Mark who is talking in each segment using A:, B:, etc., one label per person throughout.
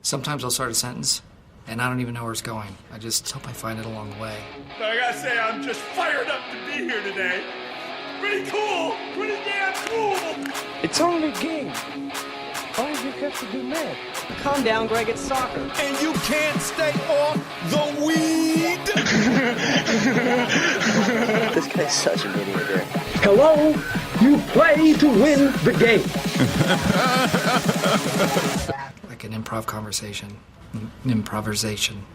A: Sometimes I'll start a sentence, and I don't even know where it's going. I just hope I find it along the way.
B: But I gotta say, I'm just fired up to be here today. Pretty cool! Pretty damn cool!
C: It's only a game. Why do you have to be mad?
D: Calm down, Greg, it's soccer.
B: And you can't stay off the weed!
D: This guy's such an idiot here.
C: Hello? You play to win the game.
A: Like an improv conversation. Improversation.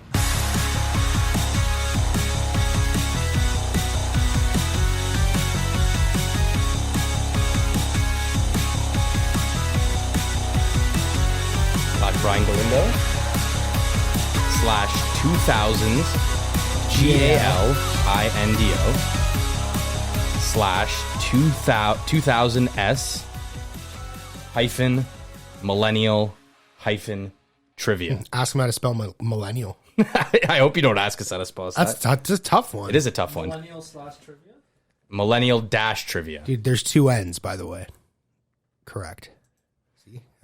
E: Brian Galindo /2000s GALINDO /2000s hyphen millennial hyphen trivia.
F: Ask him how to spell millennial.
E: I hope you don't ask us how to spell that.
F: That's a tough one.
E: It is a tough one.
G: Millennial/trivia?
E: Millennial-trivia.
F: Dude, there's two N's, by the way. Correct.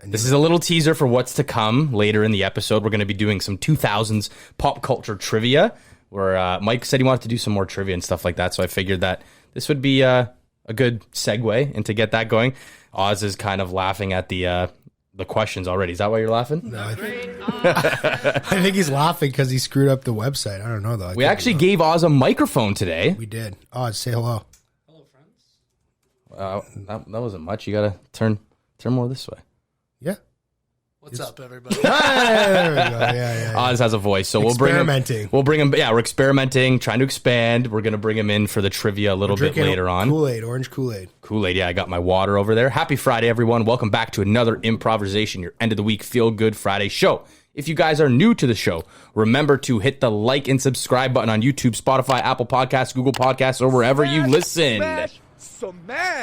E: This is a little teaser for what's to come later in the episode. We're going to be doing some 2000s pop culture trivia, where Mike said he wanted to do some more trivia and stuff like that, so I figured that this would be a good segue and to get that going. Oz is kind of laughing at the questions already. Is that why you're laughing?
F: No, I think he's laughing because he screwed up the website. I don't know, though.
E: We actually gave Oz a microphone today.
F: We did. Oz, say hello.
G: Hello, friends.
E: That wasn't much. You got to turn more this way.
F: Yeah.
G: What's up, everybody?
F: There we go. Yeah.
E: Oz has a voice, so we'll bring him. Yeah, we're experimenting, trying to expand. We're going to bring him in for the trivia a little bit later on.
F: Orange Kool-Aid.
E: Kool-Aid, yeah, I got my water over there. Happy Friday, everyone. Welcome back to another Improversation, your end of the week Feel Good Friday show. If you guys are new to the show, remember to hit the like and subscribe button on YouTube, Spotify, Apple Podcasts, Google Podcasts, or wherever you listen.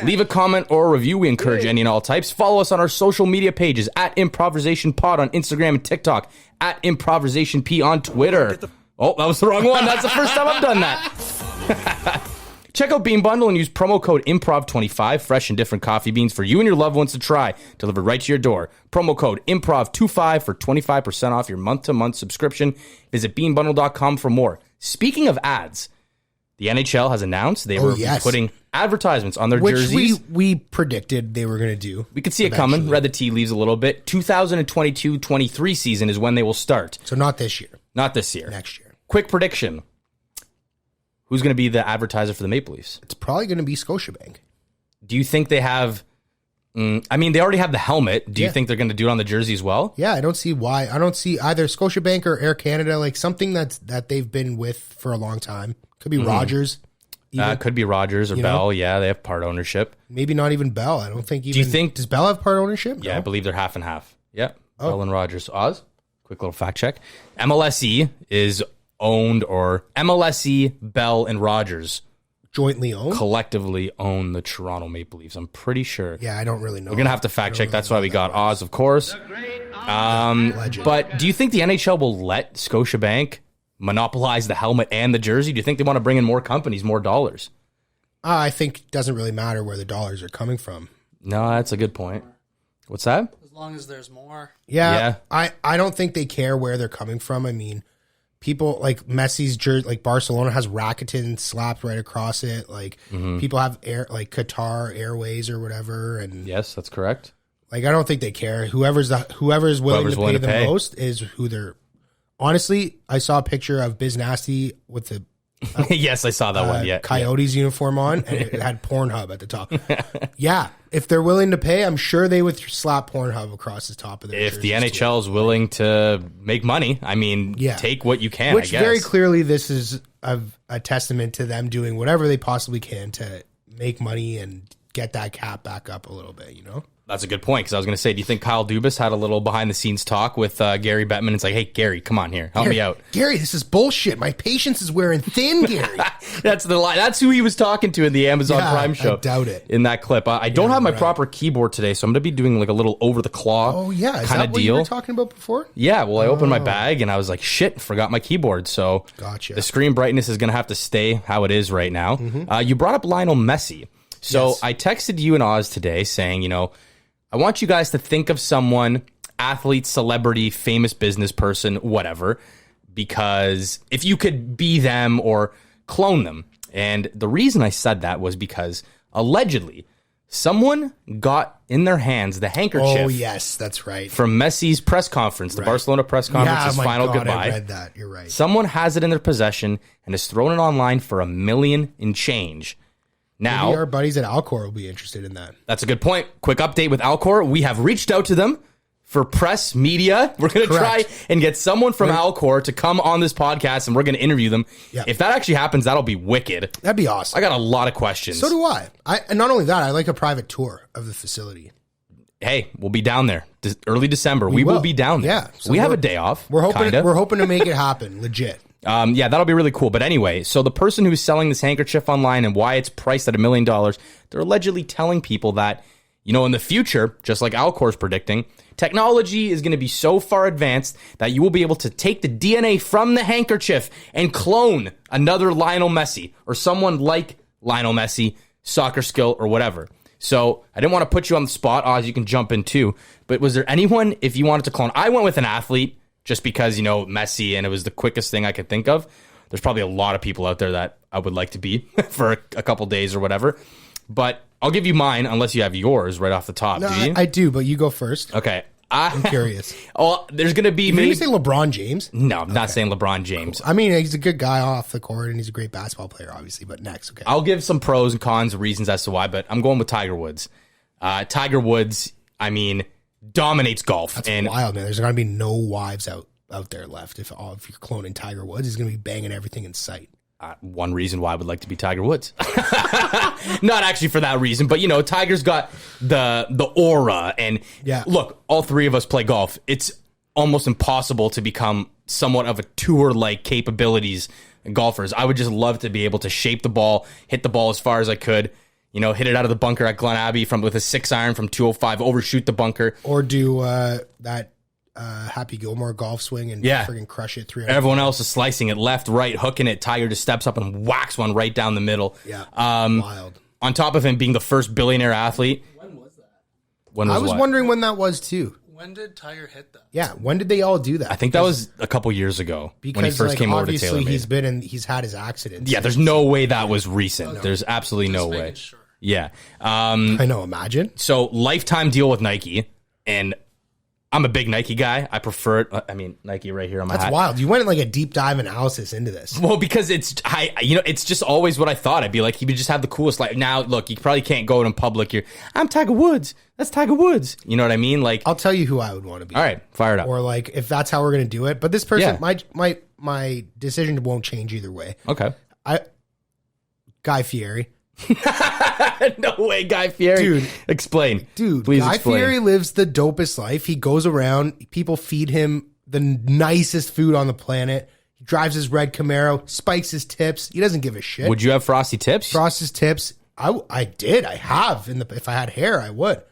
E: Leave a comment or a review. We encourage any and all types. Follow us on our social media pages at Improversation Pod on Instagram and TikTok, at Improversation P on Twitter. Oh, that was the wrong one. That's the first time I've done that. Check out Bean Bundle and use promo code IMPROV25, fresh and different coffee beans for you and your loved ones to try, delivered right to your door. Promo code IMPROV25 for 25% off your month-to-month subscription. Visit beanbundle.com for more. Speaking of ads, the NHL has announced they were putting advertisements on their jerseys.
F: Which we predicted they were going to do.
E: We could see it coming. Read the tea leaves a little bit. 2022-23 season is when they will start.
F: So not this year.
E: Not this year.
F: Next year.
E: Quick prediction. Who's going to be the advertiser for the Maple Leafs?
F: It's probably going to be Scotiabank.
E: Do you think they have... they already have the helmet. Do you think they're going to do it on the jersey as well?
F: Yeah, I don't see why. I don't see either Scotiabank or Air Canada, like something that they've been with for a long time. Could be Rogers.
E: Could be Rogers or Bell. Yeah, they have part ownership.
F: Maybe not even Bell. I don't think even...
E: Do you think...
F: Does Bell have part ownership?
E: Yeah,
F: No?
E: I believe they're half and half. Yeah, Bell and Rogers. Oz? Quick little fact check. MLSE is owned, or MLSE, Bell, and Rogers
F: jointly owned?
E: Collectively own the Toronto Maple Leafs. I'm pretty sure.
F: Yeah, I don't really know.
E: We're going to have to fact check. That's why we got Oz, of course. But do you think the NHL will let Scotiabank monopolize the helmet and the jersey? Do you think they want to bring in more companies, more dollars?
F: I think it doesn't really matter where the dollars are coming from.
E: No, that's a good point. What's that?
G: As long as there's more.
F: Yeah. I don't think they care where they're coming from. I mean, people like Messi's jersey, like Barcelona has Rakuten slapped right across it. Like people have like Qatar Airways or whatever. And
E: yes, that's correct.
F: Like, I don't think they care. Whoever's willing to pay the most is who they're... Honestly, I saw a picture of Biz Nasty with the
E: yes, I saw that one. Yeah,
F: Coyotes uniform on, and it had Pornhub at the top. Yeah, if they're willing to pay, I'm sure they would slap Pornhub across the top of their.
E: If the NHL is willing to make money, I mean, take what you can.
F: Which
E: I guess.
F: Very clearly, this is a testament to them doing whatever they possibly can to make money and get that cap back up a little bit. You know.
E: That's a good point, because I was going to say, do you think Kyle Dubas had a little behind-the-scenes talk with Gary Bettman? It's like, hey, Gary, come on here. Help me out.
F: Gary, this is bullshit. My patience is wearing thin, Gary.
E: That's the lie. That's who he was talking to in the Amazon Prime show.
F: I doubt it.
E: In that clip. I don't have my proper keyboard today, so I'm going to be doing like a little over-the-claw
F: kind of deal. Is that what you were talking about before?
E: Yeah, well, I opened my bag, and I was like, shit, forgot my keyboard. So
F: gotcha.
E: The screen brightness is going to have to stay how it is right now. You brought up Lionel Messi. So I texted you and Oz today saying, I want you guys to think of someone athlete, celebrity, famous business person, whatever, because if you could be them or clone them. And the reason I said that was because allegedly someone got in their hands the handkerchief.
F: Oh, yes, that's right.
E: From Messi's press conference, the Barcelona press conference, his final goodbye.
F: I read that. You're right.
E: Someone has it in their possession and has thrown it online for $1 million in change. Now,
F: maybe our buddies at Alcor will be interested in that.
E: That's a good point. Quick update with Alcor. We have reached out to them for press media. We're going to try and get someone from Alcor to come on this podcast, and we're going to interview them.
F: Yeah.
E: If that actually happens, that'll be wicked.
F: That'd be awesome.
E: I got a lot of questions.
F: So do I. And not only that, I like a private tour of the facility.
E: Hey, we'll be down there. Early December. We will be down there.
F: Yeah.
E: So we have a day off.
F: We're hoping.
E: Kinda.
F: We're hoping to make it happen. Legit.
E: Yeah, that'll be really cool. But anyway, so the person who's selling this handkerchief online and why it's priced at $1 million, they're allegedly telling people that, you know, in the future, just like Alcor's predicting, technology is going to be so far advanced that you will be able to take the DNA from the handkerchief and clone another Lionel Messi or someone like Lionel Messi, soccer skill or whatever. So I didn't want to put you on the spot. Oz, you can jump in too. But was there anyone, if you wanted to clone? I went with an athlete just because, you know, Messi, and it was the quickest thing I could think of. There's probably a lot of people out there that I would like to be for a couple days or whatever. But I'll give you mine unless you have yours right off the top.
F: No,
E: do you?
F: I do, but you go first.
E: Okay.
F: I'm curious.
E: Well, there's going to be
F: Maybe
E: maybe...
F: you say LeBron James?
E: No, I'm not saying LeBron James.
F: I mean, he's a good guy off the court, and he's a great basketball player, obviously. But next, okay.
E: I'll give some pros and cons, reasons as to why, but I'm going with Tiger Woods. Tiger Woods, I mean, dominates golf.
F: That's
E: and
F: wild, man. There's going to be no wives out there left if you're cloning Tiger Woods. He's going to be banging everything in sight.
E: One reason why I would like to be Tiger Woods. Not actually for that reason, but, you know, Tiger's got the aura. And look, all three of us play golf. It's almost impossible to become somewhat of a tour-like capabilities golfers. I would just love to be able to shape the ball, hit the ball as far as I could, you know, hit it out of the bunker at Glen Abbey with a 6-iron from 205, overshoot the bunker.
F: Or do that Happy Gilmore golf swing and friggin' crush it 300.
E: Everyone else is slicing it left, right, hooking it. Tiger just steps up and whacks one right down the middle.
F: Yeah, wild.
E: On top of him being the first billionaire athlete.
G: When was that?
F: I was wondering when that was too.
G: When did Tiger hit that?
F: Yeah, when did they all do that?
E: I think that was a couple years ago when he first came over to TaylorMade.
F: Obviously, he's had his accidents.
E: Yeah, there's no way that was recent.
F: No.
E: There's absolutely no way.
G: Sure.
E: Yeah.
F: I know, imagine.
E: So, lifetime deal with Nike, and I'm a big Nike guy. I prefer it. I mean, Nike right here on my hat.
F: That's wild. You went like a deep dive analysis into this.
E: Well, because it's just always what I thought. I'd be like, he would just have the coolest life. Now, look, you probably can't go in public. I'm Tiger Woods. That's Tiger Woods. You know what I mean? Like,
F: I'll tell you who I would want to be.
E: All right, fire it up.
F: Or like, if that's how we're going to do it. But this person, my decision won't change either way.
E: Okay.
F: Guy Fieri.
E: No way, Guy Fieri.
F: Dude.
E: Explain.
F: Dude,
E: please
F: Guy
E: explain.
F: Fieri lives the dopest life. He goes around, people feed him the nicest food on the planet. He drives his red Camaro, spikes his tips. He doesn't give a shit.
E: Would you have Frosty tips?
F: Frost's tips. I did. I have. If I had hair, I would.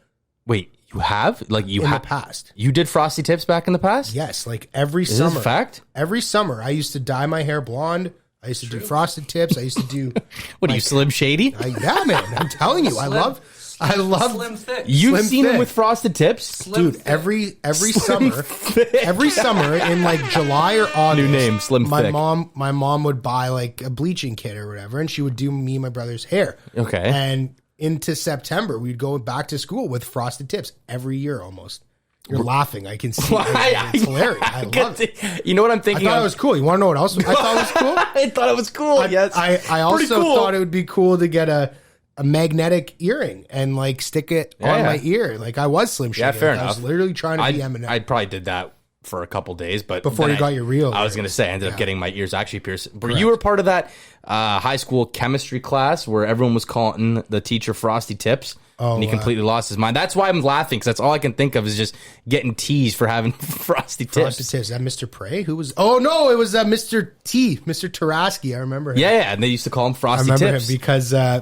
E: Wait, you have? Like you
F: in
E: have
F: the past.
E: You did Frosty tips back in the past?
F: Yes, like every
E: Is
F: summer.
E: this a fact?
F: Every summer, I used to dye my hair blonde. I used to do frosted tips. I used to do.
E: What are you, Slim Shady?
F: Yeah, man. I'm telling you, I love.
G: Slim thick.
E: You've
F: Slim
E: seen him
F: thick.
E: with frosted tips?
F: Dude, every summer, every summer in like July or August,
E: New name, Slim
F: my
E: Thick.
F: mom would buy like a bleaching kit or whatever, and she would do me and my brother's hair.
E: Okay.
F: And into September, we'd go back to school with frosted tips every year almost. You're laughing. I can see. It's hilarious. I love it.
E: You know what I'm
F: I
E: thinking?
F: thought it was cool. You want to know what else I thought was cool?
E: I thought it was cool. Yes.
F: I also
E: cool.
F: thought it would be cool to get a magnetic earring and like stick it on my ear. Like I was Slim Shady.
E: Yeah, fair
F: Like,
E: enough.
F: I was literally trying to be Eminem.
E: I probably did that for a couple days, but
F: Before
E: then
F: you got your real
E: I was going to say I ended up getting my ears actually pierced. You were part of that high school chemistry class where everyone was calling the teacher Frosty Tips. And he completely lost his mind. That's why I'm laughing, because that's all I can think of is just getting teased for having frosty tips.
F: Frosted tips. Is that Mr. Prey? Who was? Oh no, it was Mr. T, Mr. Taraski. I remember him.
E: Yeah, and they used to call him Frosty
F: I remember
E: Tips.
F: him because I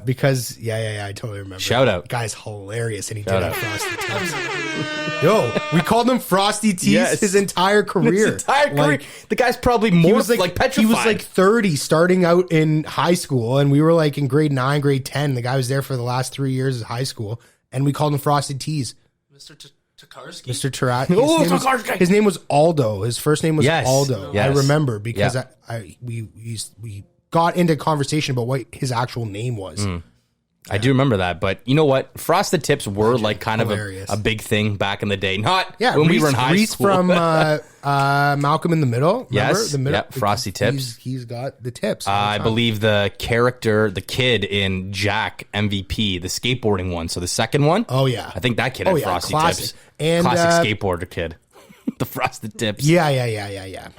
F: totally remember.
E: Shout out.
F: Guy's hilarious, and he
E: Shout
F: did
E: out.
F: have Frosty Tips. Yo, we called him Frosty Tees
E: Yes.
F: his entire career.
E: His entire career.
F: Like,
E: The guy's probably more like petrified.
F: He was like 30 starting out in high school, and we were like in grade 9, grade 10. The guy was there for the last 3 years of high school, and we called him Frosted Tees.
G: Mr. Tokarski.
F: Mr. Tarat.
E: Tokarski.
F: His name was Aldo. His first name was
E: Yes.
F: Aldo.
E: Yes.
F: I remember because
E: Yeah.
F: we got into conversation about what his actual name was.
E: I do remember that, but you know what? Frosted Tips were like kind
F: Hilarious.
E: of a big thing back in the day. Not
F: Yeah,
E: when we
F: Reese,
E: were in high
F: Reese
E: school.
F: from Malcolm in the Middle. Remember?
E: Yes,
F: The middle.
E: yep, Frosty Tips.
F: He's got the tips.
E: I believe the character, the kid in Jack MVP, the skateboarding one. So the second one.
F: Oh, yeah.
E: I think that kid had Frosty
F: classic.
E: Tips.
F: And,
E: Classic skateboarder kid. The Frosted Tips.
F: Yeah.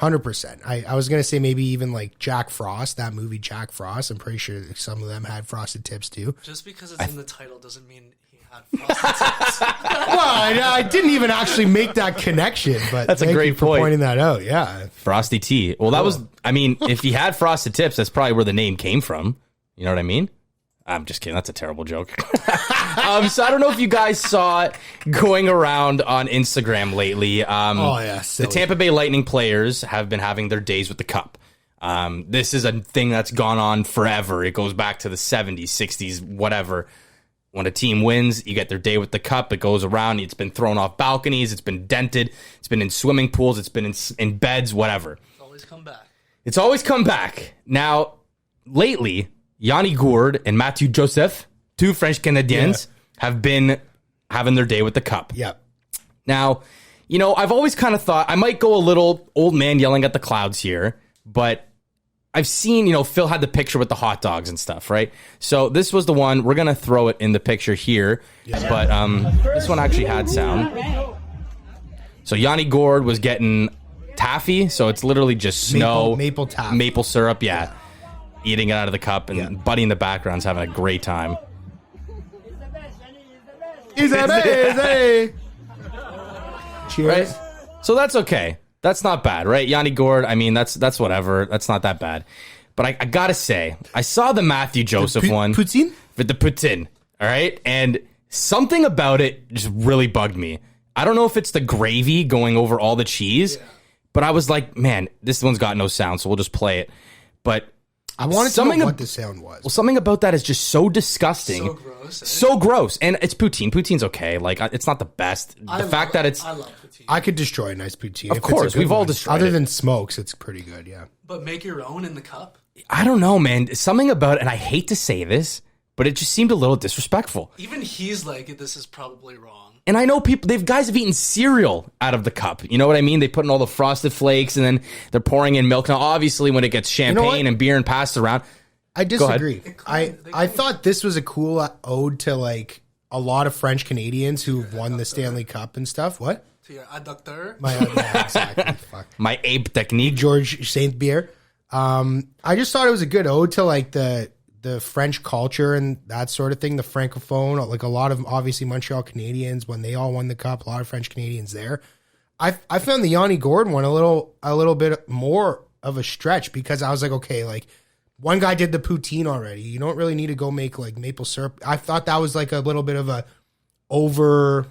F: 100%. I was going to say maybe even like Jack Frost, that movie Jack Frost. I'm pretty sure some of them had Frosted Tips too.
G: Just because it's in the title doesn't mean he had Frosted Tips.
F: Well, I didn't even actually make that connection, but
E: That's a
F: thank
E: great
F: you for
E: point.
F: pointing that out. Yeah.
E: Frosty T. Well, that was, I mean, if he had Frosted Tips, that's probably where the name came from. You know what I mean? I'm just kidding. That's a terrible joke. So I don't know if you guys saw it going around on Instagram lately. The
F: silly.
E: Tampa Bay Lightning players have been having their days with the cup. This is a thing that's gone on forever. It goes back to the 70s, 60s, whatever. When a team wins, you get their day with the cup. It goes around. It's been thrown off balconies. It's been dented. It's been in swimming pools. It's been in beds, whatever.
G: Always come back.
E: It's always come back. Now, lately, Yanni Gourde and Mathieu Joseph, two French Canadians, have been having their day with the cup.
F: Yeah.
E: Now, you know, I've always kind of thought I might go a little old man yelling at the clouds here, but I've seen, you know, Phil had the picture with the hot dogs and stuff, right? So this was the one. We're going to throw it in the picture here, but this one actually had sound. So Yanni Gourde was getting taffy, so it's literally just snow.
F: Maple taffy.
E: Maple syrup, yeah. Eating it out of the cup, and Buddy in the background's having a great time.
F: Easy. Cheers.
E: Right? So that's okay. That's not bad, right? Yanni Gourde, I mean, that's whatever. That's not that bad. But I gotta say, I saw the Matthew Joseph one.
F: Poutine?
E: With the poutine, all right? And something about it just really bugged me. I don't know if it's the gravy going over all the cheese, but I was like, man, this one's got no sound, so we'll just play it. But
F: I wanted to know what the sound was.
E: Well, something about that is just so disgusting.
G: So gross.
E: So gross. And it's poutine. Poutine's okay. Like, it's not the best.
G: I
E: The fact that it's...
G: I love poutine.
F: I could destroy a nice poutine.
E: Of
F: if it's a
E: course,
F: good
E: we've all
F: one.
E: destroyed
F: Other
E: it.
F: than smokes, it's pretty good, yeah.
G: But make your own in the cup.
E: I don't know, man. Something about it, and I hate to say this, but it just seemed a little disrespectful.
G: Even he's like, this is probably wrong.
E: And I know guys have eaten cereal out of the cup. You know what I mean? They put in all the Frosted Flakes, and then they're pouring in milk. Now, obviously, when it gets champagne and beer and passed around...
F: I disagree.
G: ahead.
F: I thought this was a cool ode to like a lot of French Canadians who've won the Stanley Cup and stuff. What?
G: To your adductor.
F: Yeah, exactly. Fuck.
E: My ape technique.
F: George Saint Pierre. I just thought it was a good ode to like the French culture and that sort of thing. The francophone, like a lot of obviously Montreal Canadians when they all won the cup. A lot of French Canadians there. I found the Yanni Gourde one a little bit more of a stretch because I was like, okay, like. One guy did the poutine already. You don't really need to go make like maple syrup. I thought that was like a little bit of a over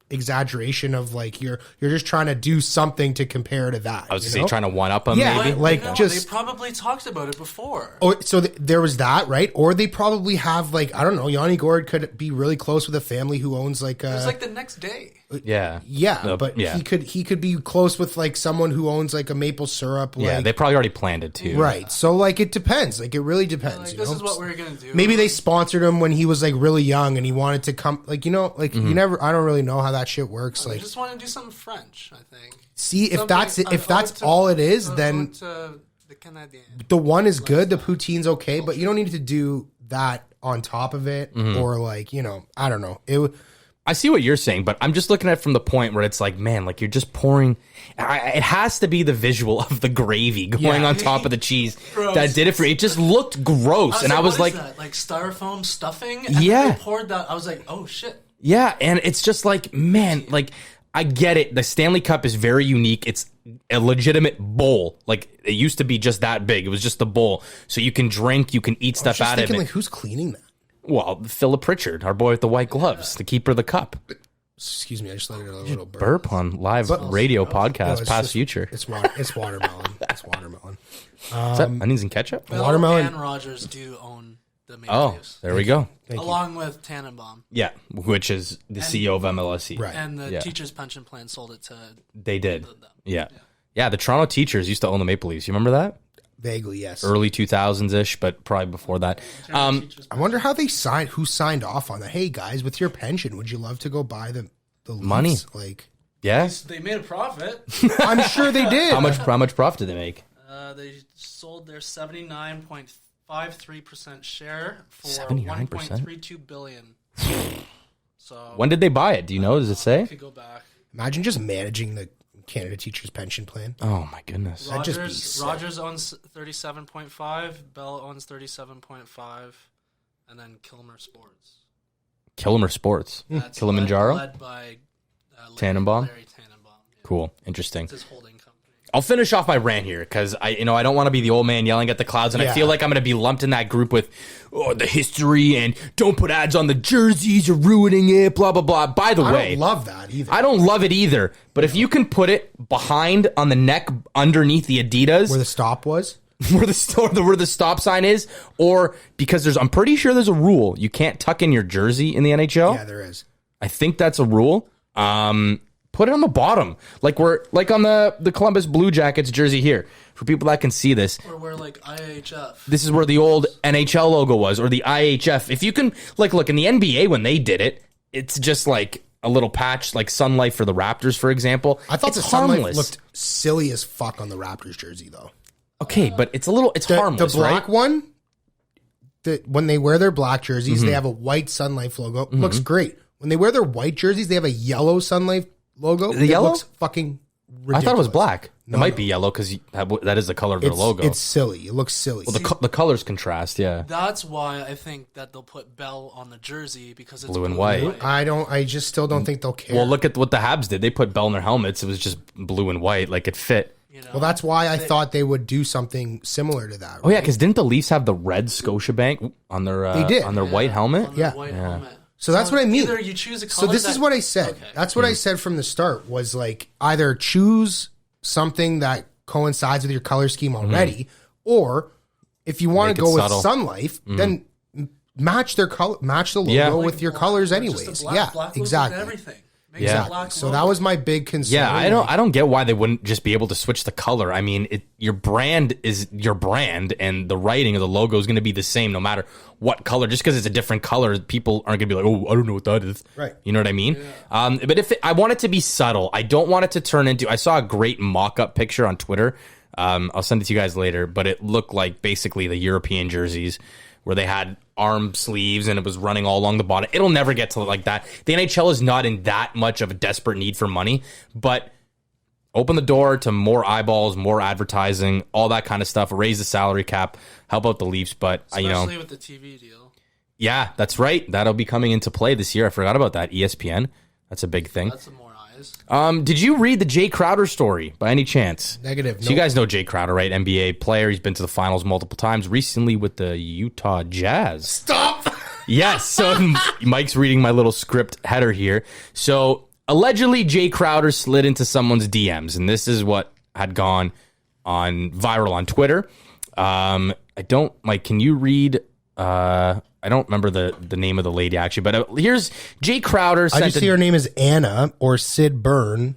F: exaggeration of like you're just trying to do something to compare to that.
E: I was going to say, trying to one-up them,
F: Yeah,
E: maybe?
F: like
G: No,
F: just...
G: They probably talked about it before.
F: Oh, so there was that, right? Or they probably have like, I don't know, Yanni Gourde could be really close with a family who owns like
G: It was like the next day.
E: Yeah.
F: Yeah, but he could be close with like someone who owns like a maple syrup. Like,
E: Yeah, they probably already planned it, too.
F: right. So like it depends. Like it really depends.
G: Like,
F: you
G: this
F: know?
G: is what we're going to do.
F: Maybe they sponsored him when he was like really young and he wanted to come, like, you know, like you never, I don't really know how that shit works.
G: They
F: Like,
G: just want to do something French, I think.
F: see if
G: Something-
F: that's
G: an ode to-
F: all it is,
G: an
F: then
G: ode to the Canadian.
F: the one is good, the poutine's okay, but you don't need to do that on top of it or like, you know, I don't know.
E: I see what you're saying, but I'm just looking at it from the point where it's like, man, like you're just pouring. It has to be the visual of the gravy going on top of the cheese
G: Gross.
E: that did it for me. It just looked gross, and I was
G: what
E: like,
G: is that? Like styrofoam stuffing? And
E: Yeah.
G: then they poured that. I was like, oh shit.
E: yeah, and it's just like, man, like I get it. The Stanley Cup is very unique. It's a legitimate bowl. Like it used to be just that big. It was just a bowl, so you can drink, you can eat stuff
F: just
E: out of
F: thinking
E: it.
F: like who's cleaning that?
E: Well, Philip Pritchard, our boy with the white gloves, the keeper of the cup.
F: Excuse me, I just let it a little
E: Burp on live radio
F: No,
E: podcast,
F: it's
E: past
F: just-
E: future.
F: It's watermelon. It's watermelon.
E: Is that onions and ketchup?
G: Bill
F: Watermelon.
G: and Rogers do own the Maple
E: Oh,
G: Leafs.
E: there we go.
G: Along with Tannenbaum.
E: Yeah, which is the CEO of MLSE.
F: Right.
G: And the
E: Yeah.
G: teachers' pension plan sold it to
E: They did.
G: them.
E: Yeah, the Toronto teachers used to own the Maple Leafs. You remember that?
F: Vaguely, yes.
E: Early 2000s-ish, but probably before that.
F: I wonder how they signed. Who signed off on that? Hey guys, with your pension, would you love to go buy the Leafs?
E: Money.
F: Like,
E: Yeah?
G: They made a profit.
F: I'm sure they did.
E: How much profit did they make?
G: They sold their 79.53% share for
E: 79%?
G: $1.32 billion. So
E: When did they buy it? Do you know? Does it say?
G: could go back.
F: Imagine just managing the Canada Teachers Pension Plan.
E: Oh, my goodness.
F: That'd just be sick.
G: Rogers owns 37.5, Bell owns 37.5, and then Kilmer Sports.
E: Kilmer Sports.
G: That's
E: Kilimanjaro?
G: led by
E: Tannenbaum?
G: Larry Tannenbaum. Yeah.
E: Cool. Interesting.
G: It's his holding company.
E: I'll finish off my rant here because I don't want to be the old man yelling at the clouds, and I
F: Yeah.
E: feel like I'm going to be lumped in that group with the history and don't put ads on the jerseys, you're ruining it, blah blah blah. By the
F: I
E: way,
F: don't love that either.
E: I don't love it either. But if you can put it behind on the neck underneath the Adidas,
F: Where the stop was?
E: where the stop sign is, or because I'm pretty sure there's a rule you can't tuck in your jersey in the NHL.
F: Yeah, there is.
E: I think that's a rule. Put it on the bottom, like on the Columbus Blue Jackets jersey here. For people that can see this,
G: Or where like IHF.
E: this is where the old NHL logo was, or the IHF. If you can, look in the NBA when they did it, it's just like a little patch, like Sunlight for the Raptors, for example.
F: I thought
E: it's
F: the sunlight
E: harmless.
F: looked silly as fuck on the Raptors jersey, though.
E: Okay, but it's harmless,
F: The black
E: right?
F: one, when they wear their black jerseys, they have a white Sun Life logo. Looks great. When they wear their white jerseys, they have a yellow Sun Life logo.
E: The
F: It
E: yellow?
F: looks fucking ridiculous.
E: I thought it was black.
F: No,
E: it might
F: no.
E: be yellow because that is the color of their
F: It's,
E: logo.
F: it's silly. It looks silly.
E: Well, the colors contrast, yeah.
G: That's why I think that they'll put Bell on the jersey because it's
E: Blue and white.
F: I just still don't think they'll care.
E: Well, look at what the Habs did. They put Bell in their helmets. It was just blue and white, like it fit.
G: You know,
F: Well, that's why I thought they would do something similar to that.
E: Oh yeah,
F: right?
E: because didn't the Leafs have the red Scotiabank on their
F: They did.
E: on their white helmet?
G: on their
F: yeah.
G: white helmet.
F: So that's what I mean.
G: Either you choose a
F: So
G: color
F: this is
G: that-
F: what I said.
G: Okay.
F: That's what I said from the start was like either choose something that coincides with your color scheme already, or if you want
E: Make
F: to
E: it
F: go with
E: subtle.
F: Sun Life, then match their color, match the logo
E: Yeah.
F: with your colors
G: Just
F: anyways.
G: the black,
F: Yeah,
G: black goes with
F: exactly.
G: everything. Makes
E: Yeah.
G: a black
F: So
G: logo.
F: that was my big concern.
E: Yeah, I don't get why they wouldn't just be able to switch the color. I mean, your brand is your brand, and the writing of the logo is going to be the same no matter what color. Just because it's a different color, people aren't going to be like, "Oh, I don't know what that is."
F: Right.
E: You know what I mean? But I want it to be subtle. I don't want it to turn into. I saw a great mock-up picture on Twitter. I'll send it to you guys later, but it looked like basically the European jerseys where they had arm sleeves and it was running all along the bottom. It'll never get to like that. The NHL is not in that much of a desperate need for money, but open the door to more eyeballs, more advertising, all that kind of stuff. Raise the salary cap, help out the Leafs. But
G: especially with the TV deal.
E: yeah, that's right. That'll be coming into play this year. I forgot about that. ESPN. That's a big thing.
G: That's some more eyes.
E: Did you read the Jae Crowder story by any chance?
F: Negative.
E: So you guys know Jae Crowder, right? NBA player. He's been to the finals multiple times. Recently with the Utah Jazz.
F: Stop.
E: Yes. So Mike's reading my little script header here. So allegedly, Jae Crowder slid into someone's DMs, and this is what had gone on viral on Twitter. Mike, can you read? I don't remember the name of the lady actually, but here's Jae Crowder.
F: I just see her name is Anna or Sid Byrne.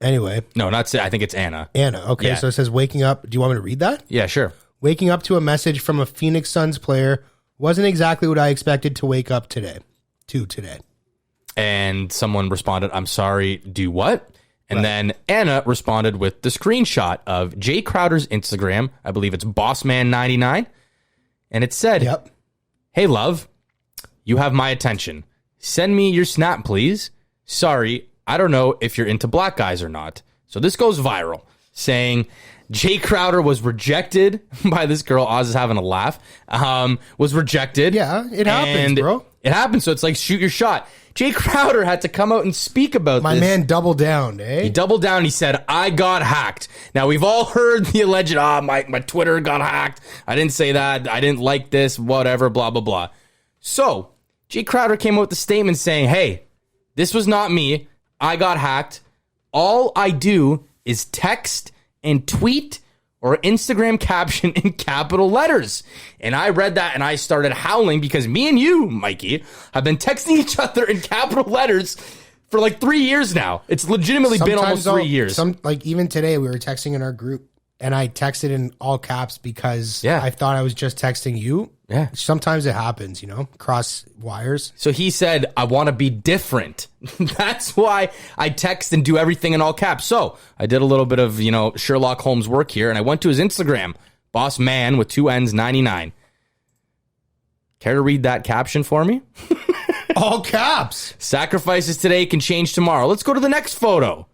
F: Anyway,
E: No, not Sid. I think it's Anna.
F: Anna. Okay,
E: Yeah.
F: so it says waking up. Do you want me to read that?
E: Yeah, sure.
F: Waking up to a message from a Phoenix Suns player wasn't exactly what I expected to wake up today.
E: And someone responded, "I'm sorry, do what?" And then Anna responded with the screenshot of Jae Crowder's Instagram. I believe it's Bossman99. And it said,
F: Yep.
E: "Hey, love, you have my attention. Send me your snap, please. Sorry, I don't know if you're into black guys or not." So this goes viral, saying Jae Crowder was rejected by this girl. Oz is having a laugh. Was rejected.
F: Yeah, it happens,
E: And
F: bro.
E: It happens. So it's like shoot your shot. Jae Crowder had to come out and speak about
F: My
E: this.
F: man doubled down, eh?
E: He doubled down and he said, "I got hacked." Now, we've all heard the alleged, my Twitter got hacked. I didn't say that. I didn't like this, whatever, blah, blah, blah. So, Jae Crowder came out with a statement saying, "Hey, this was not me. I got hacked. All I do is text and tweet or Instagram caption in capital letters. And I read that and I started howling because me and you, Mikey, have been texting each other in capital letters for like 3 years now. It's legitimately been almost 3 years.
F: Like even today we were texting in our group and I texted in all caps because
E: Yeah.
F: I thought I was just texting you.
E: Yeah.
F: Sometimes it happens, cross wires.
E: So he said, I want to be different. That's why I text and do everything in all caps. So I did a little bit of, Sherlock Holmes work here, and I went to his Instagram, Boss Man with 2 N's 99. Care to read that caption for me?
F: All caps.
E: Sacrifices today can change tomorrow. Let's go to the next photo.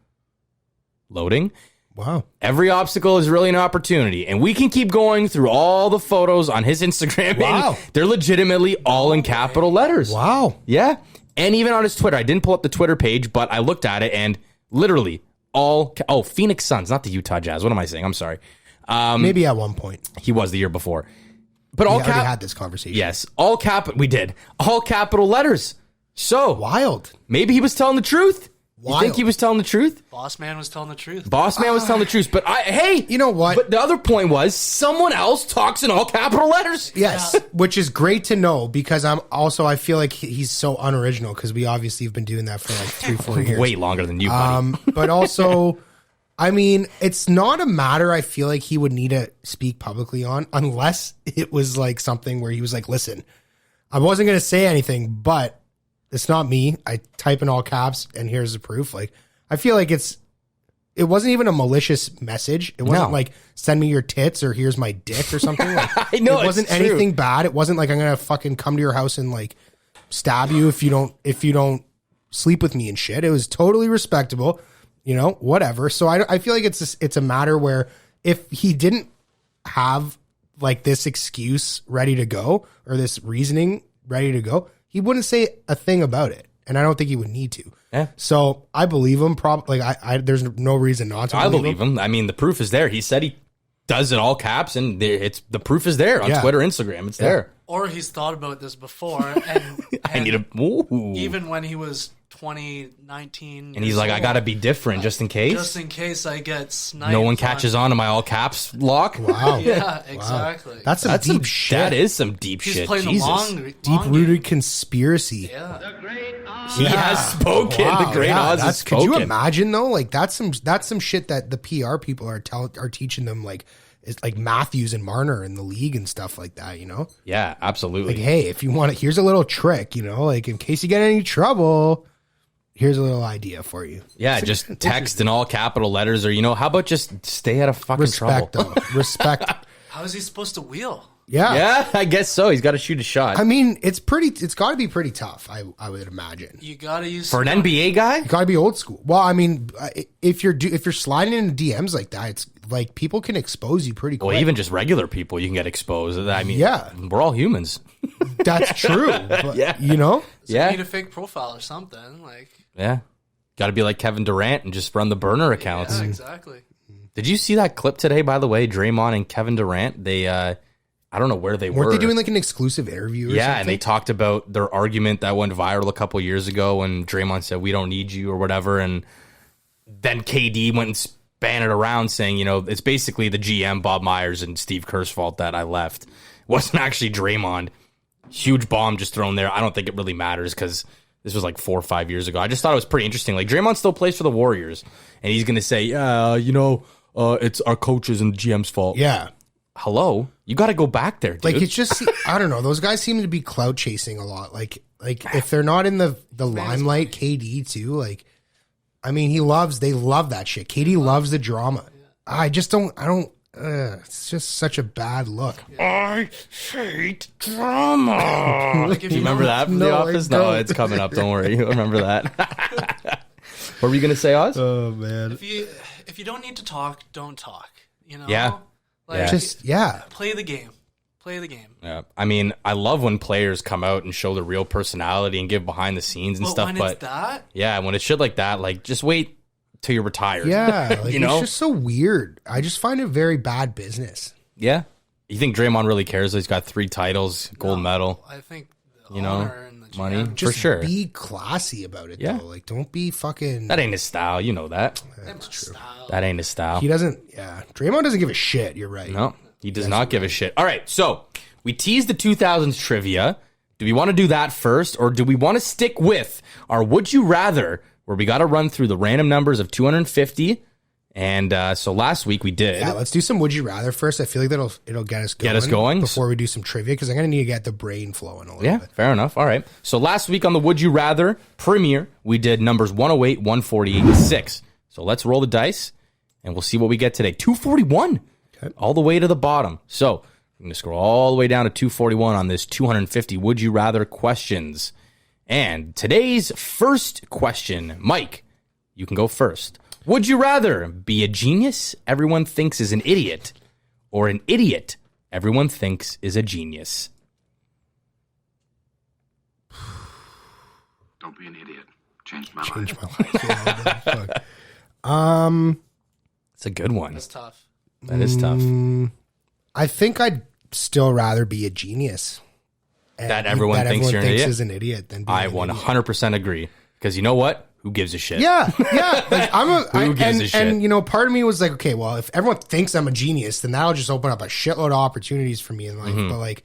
E: Loading.
F: Wow.
E: Every obstacle is really an opportunity, and we can keep going through all the photos on his Instagram.
F: Wow.
E: And they're legitimately all in capital letters.
F: Wow.
E: Yeah. And even on his Twitter. I didn't pull up the Twitter page, but I looked at it and literally Phoenix Suns, not the Utah Jazz. What am I saying? I'm sorry.
F: Maybe at one point.
E: He was the year before. But all
F: We already had this conversation.
E: Yes. We did. All capital letters. So
F: Wild.
E: maybe he was telling the truth. You think
F: Wild.
E: he was telling the truth?
G: Boss man was telling the truth.
E: Boss man was telling the truth. But hey,
F: You know what?
E: But the other point was someone else talks in all capital letters.
F: Yes, which is great to know because I feel like he's so unoriginal because we obviously have been doing that for like 3-4 years.
E: Way longer than you, buddy.
F: But also, I mean, it's not a matter I feel like he would need to speak publicly on unless it was like something where he was like, listen, I wasn't going to say anything, but it's not me. I type in all caps and here's the proof. Like, I feel like it wasn't even a malicious message. It wasn't
E: No.
F: like send me your tits or here's my dick or something. Like,
E: I know,
F: it wasn't
E: it's true.
F: anything bad. It wasn't like I'm going to fucking come to your house and like stab you if you don't sleep with me and shit. It was totally respectable, whatever. So I feel like it's a matter where if he didn't have like this excuse ready to go or this reasoning ready to go, he wouldn't say a thing about it. And I don't think he would need to.
E: Yeah.
F: So I believe him. Probably, there's no reason not to.
E: I believe him. I mean, the proof is there. He said he does it all caps, and the proof is there on
F: Yeah.
E: Twitter, Instagram. It's there.
G: Or he's thought about this before, and,
E: I need a. Ooh.
G: even when he was 20, 19,
E: And he's like, I got to be different just in case.
G: just in case I get sniped.
E: No one catches on to my all caps lock.
F: Wow.
G: Yeah, exactly.
F: That's some deep shit.
E: That is some deep
G: He's
E: shit.
G: playing
E: Jesus.
G: the long
F: Deep
G: game.
F: rooted conspiracy.
G: Yeah.
E: He has spoken. The great Oz has
F: Could
E: spoken.
F: you imagine though? Like that's some shit that the PR people are teaching them. Like it's like Matthews and Marner in the league and stuff like that.
E: Yeah, absolutely.
F: Like, hey, if you want it, here's a little trick. Like in case you get in any trouble, here's a little idea for you.
E: Yeah, just text in all capital letters, or how about just stay out of fucking
F: Respect,
E: trouble?
F: though. Respect.
G: How is he supposed to wheel?
F: Yeah.
E: Yeah, I guess so. He's got to shoot a shot.
F: I mean, it's got to be pretty tough. I would imagine.
G: You gotta use
E: For an NBA guy?
F: You got to be old school. Well, I mean, if you're sliding into DMs like that, it's like people can expose you pretty quick.
E: Well, even just regular people, you can get exposed. I mean,
F: Yeah.
E: we're all humans.
F: That's true. But,
E: Yeah.
G: You
E: Yeah.
G: need a fake profile or something. Like,
E: Yeah. Got to be like Kevin Durant and just run the burner accounts.
G: yeah, exactly.
E: Did you see that clip today, by the way? Draymond and Kevin Durant, they, I don't know where they were.
F: Weren't they doing like an exclusive interview or
E: Yeah,
F: something?
E: and they talked about their argument that went viral a couple years ago when Draymond said, we don't need you or whatever. And then KD went and span it around saying, it's basically the GM, Bob Myers, and Steve Kerr's fault that I left. It wasn't actually Draymond. Huge bomb just thrown there. I don't think it really matters because this was like 4 or 5 years ago. I just thought it was pretty interesting. Like, Draymond still plays for the Warriors, and he's going to say, it's our coaches and the GM's fault.
F: Yeah.
E: Hello? You got to go back there, dude.
F: Like it's just I don't know. Those guys seem to be clout chasing a lot. Like if they're not in the limelight, KD too. Like I mean, they love that shit. KD loves the drama. I don't. It's just such a bad look.
E: I hate drama.
G: Like, if
E: Do you remember that from The
F: No, I
E: Office? No,
F: don't.
E: it's coming up. Don't worry. You remember that. What were you going to say, Oz?
F: Oh man.
G: If you don't need to talk, don't talk.
E: Yeah.
G: Like,
E: Yeah.
F: Just
G: play the game. Play the game.
E: Yeah. I mean, I love when players come out and show the real personality and give behind the scenes and
G: But
E: stuff.
G: when
E: But
G: it's that,
E: yeah, when it's shit like that, like just wait till you're retired.
F: Yeah. Like,
E: You know?
F: it's just so weird. I just find it very bad business.
E: Yeah. You think Draymond really cares that he's got 3 titles, gold medal?
G: I think the
E: You know?
G: owner and the GM.
E: money,
F: Just
E: for sure.
F: be classy about it,
E: Yeah.
F: though. Like, don't be fucking.
E: That ain't his style. You know that.
G: That's true.
E: That ain't his style.
F: He doesn't. Yeah, Draymond doesn't give a shit. You're right.
E: No, he does not give a shit. All right, so we teased the 2000s trivia. Do we want to do that first, or do we want to stick with our Would You Rather, where we got to run through the random numbers of 250? And so last week we did.
F: Yeah, let's do some Would You Rather first. I feel like it'll get us going.
E: Get us going?
F: Before we do some trivia, because I'm going to need to get the brain flowing a little bit.
E: Fair enough. All right. So last week on the Would You Rather premiere, we did numbers 108, 148, and 6. So let's roll the dice, and we'll see what we get today. 241, all the way to the bottom. So I'm going to scroll all the way down to 241 on this 250 Would You Rather questions. And today's first question, Mike, you can go first. Would you rather be a genius everyone thinks is an idiot, or an idiot everyone thinks is a genius?
H: Don't be an idiot. Changed my life.
F: Change my life. Yeah, fuck.
E: It's a good one.
G: That's tough.
E: That is tough.
F: I think I'd still rather be a genius. And
E: That everyone thinks you're an idiot?
F: is an idiot than being
E: I
F: an idiot.
E: 100% agree. Because you know what? Who gives a shit?
F: Yeah. Like
E: Who gives a shit?
F: And you know, part of me was like, okay, well, if everyone thinks I'm a genius, then that'll just open up a shitload of opportunities for me in life.
E: Mm-hmm.
F: But like,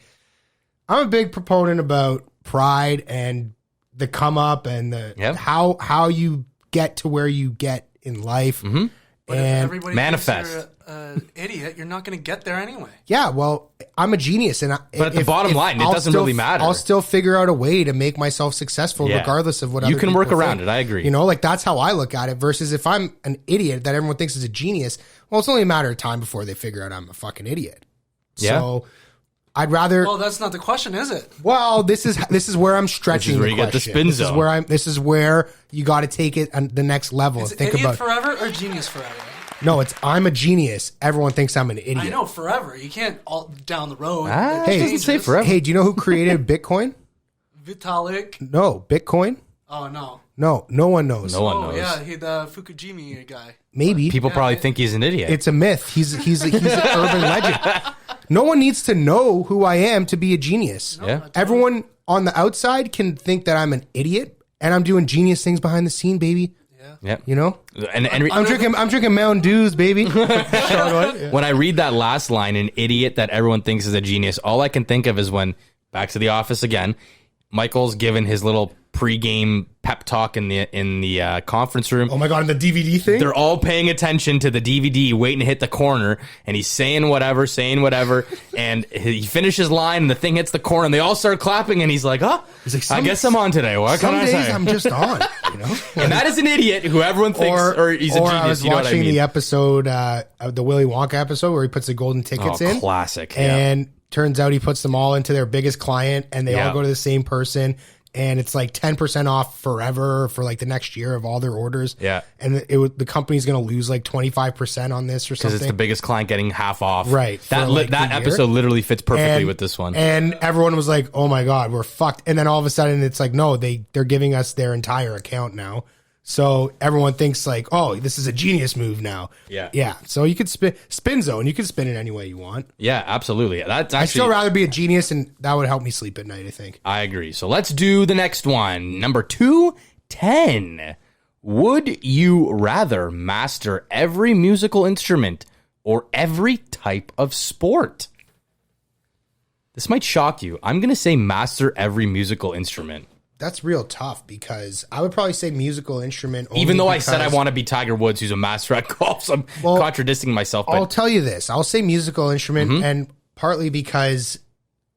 F: I'm a big proponent about pride and the come up and the
E: Yep.
F: how you get to where you get in life.
E: Mm-hmm.
G: But if
F: And
G: everybody
E: manifest.
G: thinks you're an idiot, you're not going to get there anyway.
F: yeah, well, I'm a genius, and
E: But at the bottom line, it doesn't really matter.
F: I'll still figure out a way to make myself successful,
E: Yeah.
F: regardless of what
E: You
F: other
E: can work
F: people
E: around
F: think.
E: it. I agree.
F: You know, like that's how I look at it. Versus if I'm an idiot that everyone thinks is a genius, well, it's only a matter of time before they figure out I'm a fucking idiot.
E: Yeah.
F: So I'd rather.
G: Well, that's not the question, is it?
F: Well, this is where I'm stretching.
E: where
F: the
E: you get the
F: question.
E: spin
F: This
E: zone.
F: is where This is where you got to take it on the next level.
G: Is
F: Think
G: idiot
F: about.
G: forever or genius forever?
F: No, it's I'm a genius. Everyone thinks I'm an idiot.
G: I know forever. You can't all down the road.
E: Ah,
G: It
E: it doesn't
G: changes.
E: say forever.
F: Hey, do you know who created Bitcoin?
G: Vitalik.
F: No, Bitcoin.
G: Oh no.
F: No one knows.
E: No one
G: Oh
E: knows.
G: yeah, the Fukujimi guy.
F: Maybe
E: People probably think he's an idiot.
F: it's a myth. He's an urban legend. No one needs to know who I am to be a genius.
E: Yeah.
F: Everyone on the outside can think that I'm an idiot, and I'm doing genius things behind the scene, baby.
E: yeah.
F: You know,
E: And
F: I'm drinking Mountain Dews, baby. Yeah.
E: when I read that last line, an idiot that everyone thinks is a genius, all I can think of is when, back to the office again, Michael's given his little pregame pep talk in the conference room.
F: Oh my god, the DVD thing.
E: They're all paying attention to the DVD, waiting to hit the corner, and he's saying whatever, and he finishes line, and the thing hits the corner, and they all start clapping, and he's like, "Oh,
F: He's like,
E: I guess I'm on today. What
F: Some
E: can I
F: days
E: say?"
F: I'm just on. You know.
E: And that is an idiot who everyone thinks, or he's a
F: or
E: genius.
F: I was
E: You know what I
F: watching
E: mean?
F: the episode, of the Willy Wonka episode where he puts the golden tickets in.
E: Classic. Yeah.
F: And turns out he puts them all into their biggest client, and they
E: Yeah.
F: all go to the same person. And it's like 10% off forever for like the next year of all their orders.
E: Yeah.
F: And the company's going to lose like 25% on this or
E: Because
F: something.
E: it's the biggest client getting half off.
F: Right,
E: That
F: for, like,
E: that
F: the year.
E: episode literally fits perfectly
F: And-
E: with this one.
F: And everyone was like, "Oh my god, we're fucked." And then all of a sudden, it's like, no, they're giving us their entire account now. So everyone thinks like, "Oh, this is a genius move now."
E: Yeah.
F: yeah. So you could spin zone. You can spin it any way you want.
E: Yeah, absolutely. That's
F: I'd still
E: actually,
F: rather be a genius, and that would help me sleep at night. I think.
E: I agree. So let's do the next one. Number 210. Would you rather master every musical instrument or every type of sport? This might shock you. I'm going to say master every musical instrument.
F: That's real tough because I would probably say musical instrument. Only
E: Even though I said I
F: because-
E: want to be Tiger Woods, who's a master at golf, so I'm contradicting myself.
F: I'll
E: But
F: tell you this. I'll say musical instrument,
E: Mm-hmm.
F: and partly because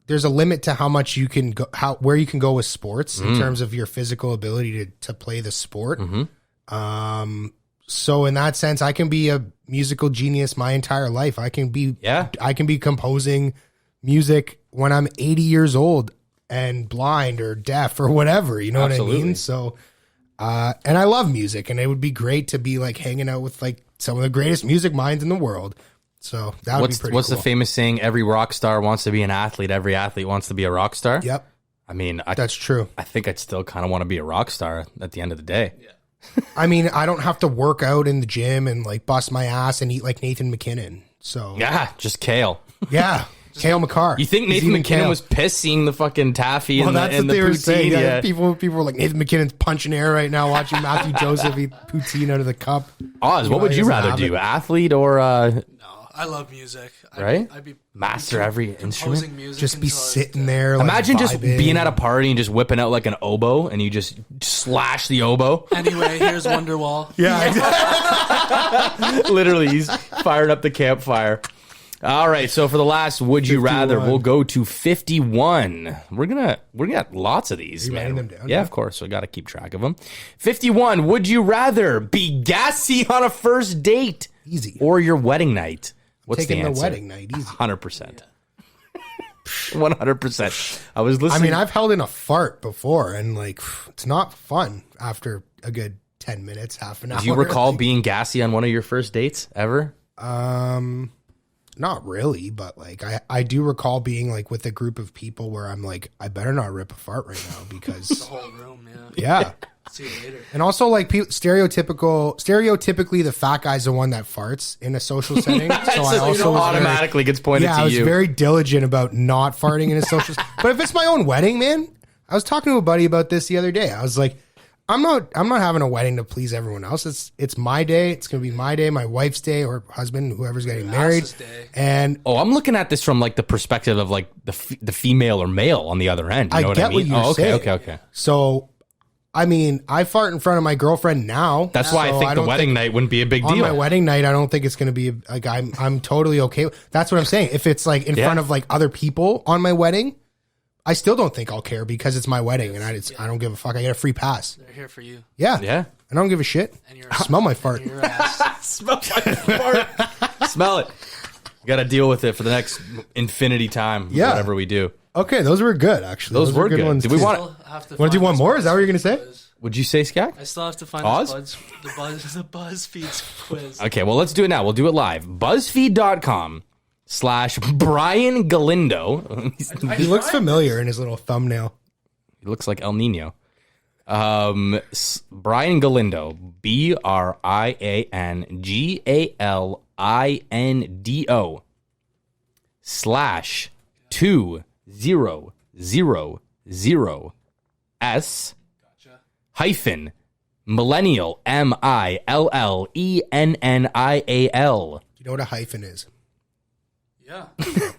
F: there's a limit to how much you can go, where you can go with sports
E: Mm.
F: in terms of your physical ability to play the sport.
E: Mm-hmm.
F: So in that sense, I can be a musical genius my entire life. I can be composing music when I'm 80 years old and blind or deaf or whatever. You know what I
E: Absolutely.
F: mean? So, and I love music, and it would be great to be like hanging out with like some of the greatest music minds in the world. So that would be pretty
E: what's
F: cool.
E: the famous saying? Every rock star wants to be an athlete. Every athlete wants to be a rock star.
F: Yep,
E: I mean,
F: that's true.
E: I think I'd still kind of want to be a rock star at the end of the day.
F: I mean, I don't have to work out in the gym and like bust my ass and eat like Nathan McKinnon. So
E: Yeah, just kale.
F: yeah, Kale McCarr.
E: You think
F: He's
E: Nathan
F: eating
E: McKinnon
F: kale.
E: was pissed seeing the fucking taffy
F: Well,
E: and
F: that's
E: the, and
F: what
E: the
F: they were
E: poutine?
F: saying.
E: Yeah.
F: People were like, Nathan McKinnon's punching air right now, watching Matthew Joseph eat poutine out of the cup.
E: Oz, what
F: know,
E: would
F: he
E: you
F: doesn't
E: rather
F: have
E: do?
F: it.
E: Athlete or
G: No, I love music.
E: Right?
G: I'd be
E: Master every
G: composing
E: instrument?
G: music
F: Just be
G: until I was
F: sitting
G: dead.
F: there. Like,
E: Imagine just
F: vibing.
E: being at a party and just whipping out like an oboe and you just slash the oboe.
G: Anyway, here's Wonderwall.
F: Yeah, exactly.
E: Literally, he's firing up the campfire. All right, so for the last would you rather,
F: 51.
E: we'll go to 51. We're gonna get lots of these,
F: Are you
E: man.
F: writing them down?
E: Yeah, of course. We got to keep track of them. 51. Would you rather be gassy on a first date,
F: Easy.
E: or your wedding night? What's
F: Taking
E: the
F: the
E: answer?
F: wedding night, easy.
E: 100%. 100%. I was
F: I
E: listening.
F: mean, I've held in a fart before, and like, it's not fun after a good 10 minutes, half an hour.
E: do you recall
F: Like,
E: being gassy on one of your first dates ever?
F: Not really, but like, I do recall being like with a group of people where I'm like, I better not rip a fart right now because,
G: Whole room, yeah.
F: yeah.
G: See you later.
F: And also, like, stereotypically, the fat guy's the one that farts in a social setting. So I also was
E: automatically gets pointed
F: I
E: to
F: was
E: you.
F: very diligent about not farting in a social. But if it's my own wedding, man, I was talking to a buddy about this the other day. I was like, I'm not having a wedding to please everyone else. It's my day. It's gonna be my day, my wife's day, or husband, whoever's getting married.
G: Ass's day.
F: And
E: Oh, I'm looking at this from like the perspective of like the female or male on the other end. You know
F: I
E: what
F: get
E: I mean?
F: what you're
E: oh, okay,
F: saying.
E: okay.
F: so, I mean, I fart in front of my girlfriend now.
E: That's why
F: so
E: I think the
F: don't
E: wedding night wouldn't be a big
F: on
E: deal.
F: my wedding night, I don't think it's going to be like I'm totally okay. That's what I'm saying. If it's like in
E: Yeah.
F: front of like other people on my wedding, I still don't think I'll care because it's my wedding and I don't give a fuck. I get a free pass.
G: They're here for you.
F: Yeah,
E: Yeah.
F: I don't give a shit.
G: And your
F: Smell my fart.
G: Your ass.
E: Smell it. You got to deal with it for the next infinity time.
F: Yeah.
E: Whatever we do.
F: Okay, those were good actually.
E: Those were good.
F: ones.
E: Did we
F: too.
E: want-
G: Still have to
F: Want to do
G: find
F: one
G: this
F: more? Is that what you're gonna say?
G: quiz.
E: Would you say, Skak?
G: I still have to find
E: Oz?
G: the BuzzFeed's quiz.
E: Okay, well, let's do it now. We'll do it live. BuzzFeed.com/Brian Galindo.
F: He looks familiar in his little thumbnail.
E: He looks like El Nino. Brian Galindo, BrianGalindo /2000S hyphen millennial MILLENNIAL
F: You know what a hyphen is?
G: Yeah,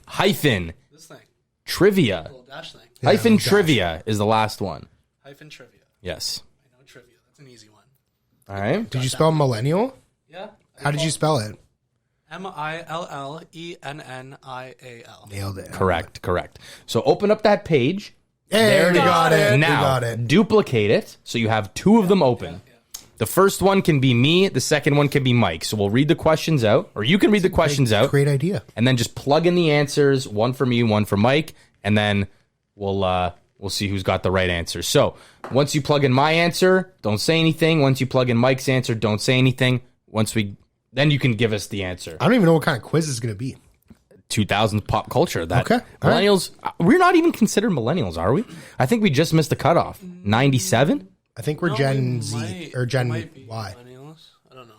E: hyphen
G: this thing,
E: trivia
G: little dash thing,
E: hyphen
F: little dash.
E: trivia is the last one.
G: hyphen trivia.
E: Yes.
G: I know trivia. That's an easy one.
E: All right.
F: Did you spell millennial?
G: Yeah.
F: How did you spell it?
G: MILLENNIAL.
F: Nailed it.
E: Correct. So open up that page.
F: Hey, we got it. We
E: Now,
F: got it.
E: duplicate it so you have two of them open. The first one can be me. The second one can be Mike. So we'll read the questions out, or you can read the questions out,
F: Great idea.
E: and then just plug in the answers. One for me, one for Mike, and then we'll see who's got the right answer. So once you plug in my answer, don't say anything. Once you plug in Mike's answer, don't say anything. Then you can give us the answer.
F: I don't even know what kind of quiz it's going to be.
E: 2000s pop culture. That
F: Okay, all right.
E: millennials. We're not even considered millennials, are we? I think we just missed the cutoff. 97.
F: I think we're Gen Z or Gen Y.
G: Millennials? I don't know.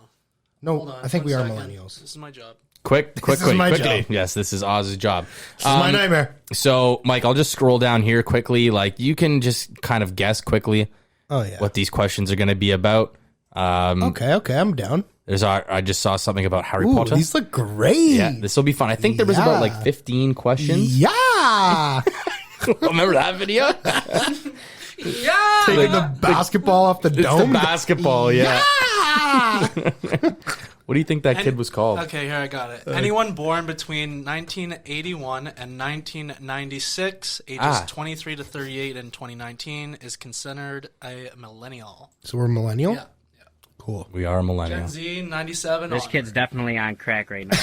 F: No,
G: Hold on,
F: I think
G: one
F: we are
G: second.
F: millennials.
G: This is my job.
E: Quickly.
F: is my job.
E: Yes, this is Oz's job.
F: This is my nightmare.
E: So, Mike, I'll just scroll down here quickly. Like, you can just kind of guess quickly
F: Oh yeah.
E: what these questions are going to be about.
F: Okay, I'm down.
E: I just saw something about Harry
F: Ooh,
E: Potter.
F: these look great.
E: Yeah, this will be fun. I think there was about like
F: Yeah.
E: 15 questions.
F: Yeah.
E: Remember that video?
F: Taking the basketball off the
E: It's the
F: dome.
E: basketball, yeah.
F: Yeah.
E: What do you think that kid was called?
G: Okay, here I got it. Anyone born between 1981 and 1996, ages 23 to 38 in 2019, is considered a millennial.
F: So we're millennial?
G: Yeah.
F: Cool.
E: We are a millennial.
G: Gen Z, 97.
I: This kid's definitely on crack right now.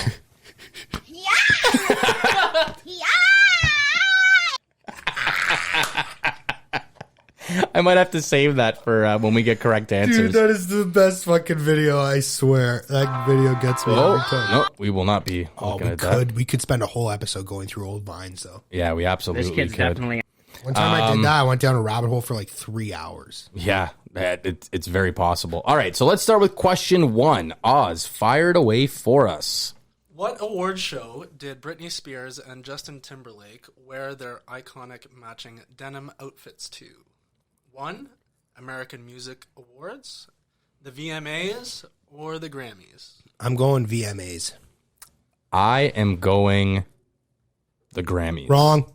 E: I might have to save that for when we get correct answers.
F: Dude, that is the best fucking video, I swear. That video gets me every time.
E: No, we will not be
F: Oh,
E: looking
F: we
E: at that.
F: could. We could spend a whole episode going through old vines, though.
E: Yeah, we absolutely
I: This kid's
E: could.
I: definitely
F: One time I did that, I went down a rabbit hole for like 3 hours.
E: Yeah, it's very possible. All right, so let's start with question 1. Oz, fire it away for us.
G: What award show did Britney Spears and Justin Timberlake wear their iconic matching denim outfits to? 1. American Music Awards, the VMAs, or the Grammys?
F: I'm going VMAs.
E: I am going the Grammys.
F: Wrong.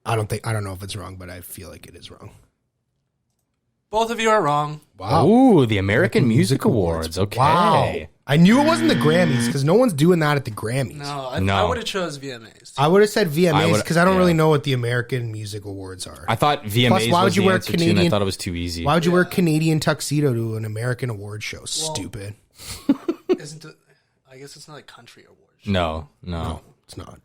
F: I don't know if it's wrong, but I feel like it is wrong.
G: Both of you are wrong.
F: Wow.
E: Ooh, the American Music Awards. Okay.
F: Wow. I knew it wasn't the Grammys because no one's doing that at the Grammys.
G: No, I
E: No.
G: would have chose VMAs.
F: I would have said VMAs because I don't
E: yeah.
F: really know what the American Music Awards are.
E: I thought VMAs
F: Plus, why
E: was
F: would you
E: the
F: wear
E: answer too, and I
F: Canadian-
E: thought it was too easy.
F: Why would you wear a Canadian tuxedo to an American award show? Stupid.
G: Isn't it? I guess it's not like country awards.
E: No.
F: No, it's not.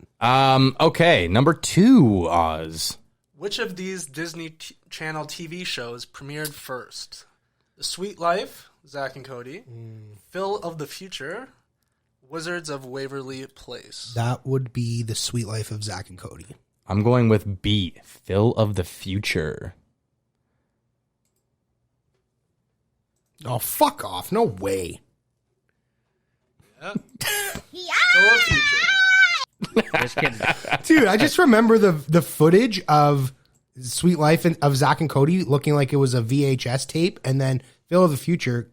E: Okay, number 2, Oz.
G: Which of these Disney Channel TV shows premiered first? The Sweet Life, Zack and Cody, Phil of the Future, Wizards of Waverly Place.
F: That would be The Sweet Life of Zack and Cody.
E: I'm going with B, Phil of the Future.
F: Oh, fuck off. No way.
G: Phil of the Future.
I: This kid,
F: Dude, I just remember the footage of Sweet Life of Zack and Cody looking like it was a VHS tape, and then Phil of the Future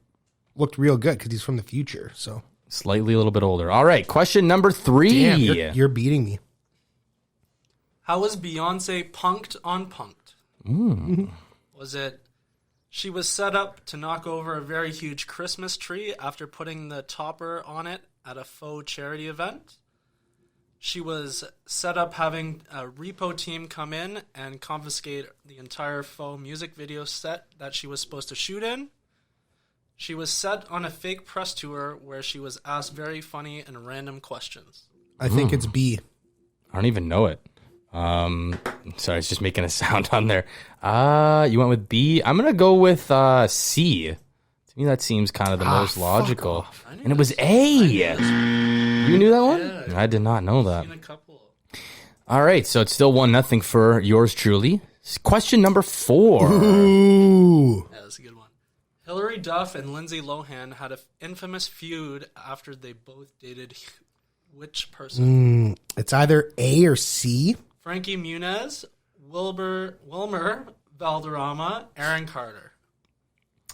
F: looked real good because he's from the future. So
E: Slightly a little bit older. All right, question number 3.
F: damn, you're beating me.
G: How was Beyonce punked on Punked? Was it she was set up to knock over a very huge Christmas tree after putting the topper on it at a faux charity event? She was set up having a repo team come in and confiscate the entire faux music video set that she was supposed to shoot in. She was set on a fake press tour where she was asked very funny and random questions.
F: I think it's B.
E: I don't even know it. Sorry, it's just making a sound on there. You went with B. I'm going to go with C. To me, that seems kind of the most logical. And it was A. You knew that one?
G: Yeah.
E: I did not know that.
G: Seen a couple.
E: All right, so it's still 1-0 for yours truly. Question number 4.
F: Ooh.
G: Yeah, that's a good one. Hilary Duff and Lindsay Lohan had an infamous feud after they both dated which person?
F: It's either A or C.
G: Frankie Muniz, Wilmer Valderrama, Aaron Carter.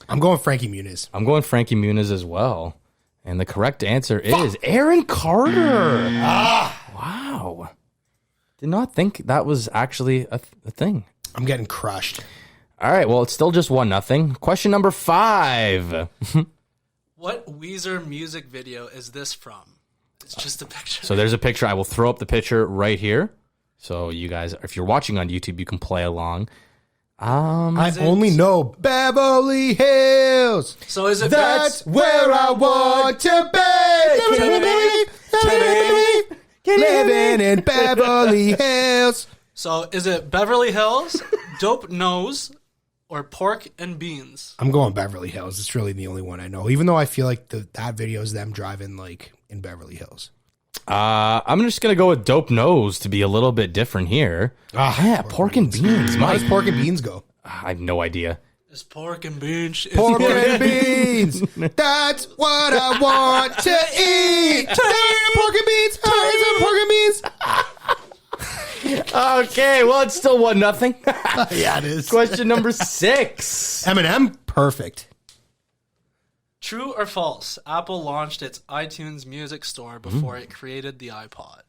F: I'm going Frankie Muniz.
E: I'm going Frankie Muniz as well. And the correct answer is Aaron Carter. Wow. Did not think that was actually a thing.
F: I'm getting crushed.
E: All right, well, it's still just 1-0. Question number 5.
G: What Weezer music video is this from? It's just a picture.
E: So there's a picture. I will throw up the picture right here. So you guys, if you're watching on YouTube, you can play along.
F: I only know Beverly Hills.
G: So is it
F: That's where I want to be. Living in Beverly Hills.
G: So is it Beverly Hills, Dope Nose, or Pork and Beans?
F: I'm going Beverly Hills. It's really the only one I know. Even though I feel like that video is them driving like in Beverly Hills.
E: I'm just going to go with Dope Nose to be a little bit different here. Yeah, Pork and Beans.
F: How does Pork and Beans go?
E: I have no idea.
G: It's Pork and Beans.
F: Pork and beans. That's what I want to eat. Pork and beans. Pork and beans.
E: Okay, well, it's still 1-0.
F: Yeah, it is.
E: Question number 6.
F: Eminem, perfect.
G: True or false? Apple launched its iTunes Music Store before it created the iPod.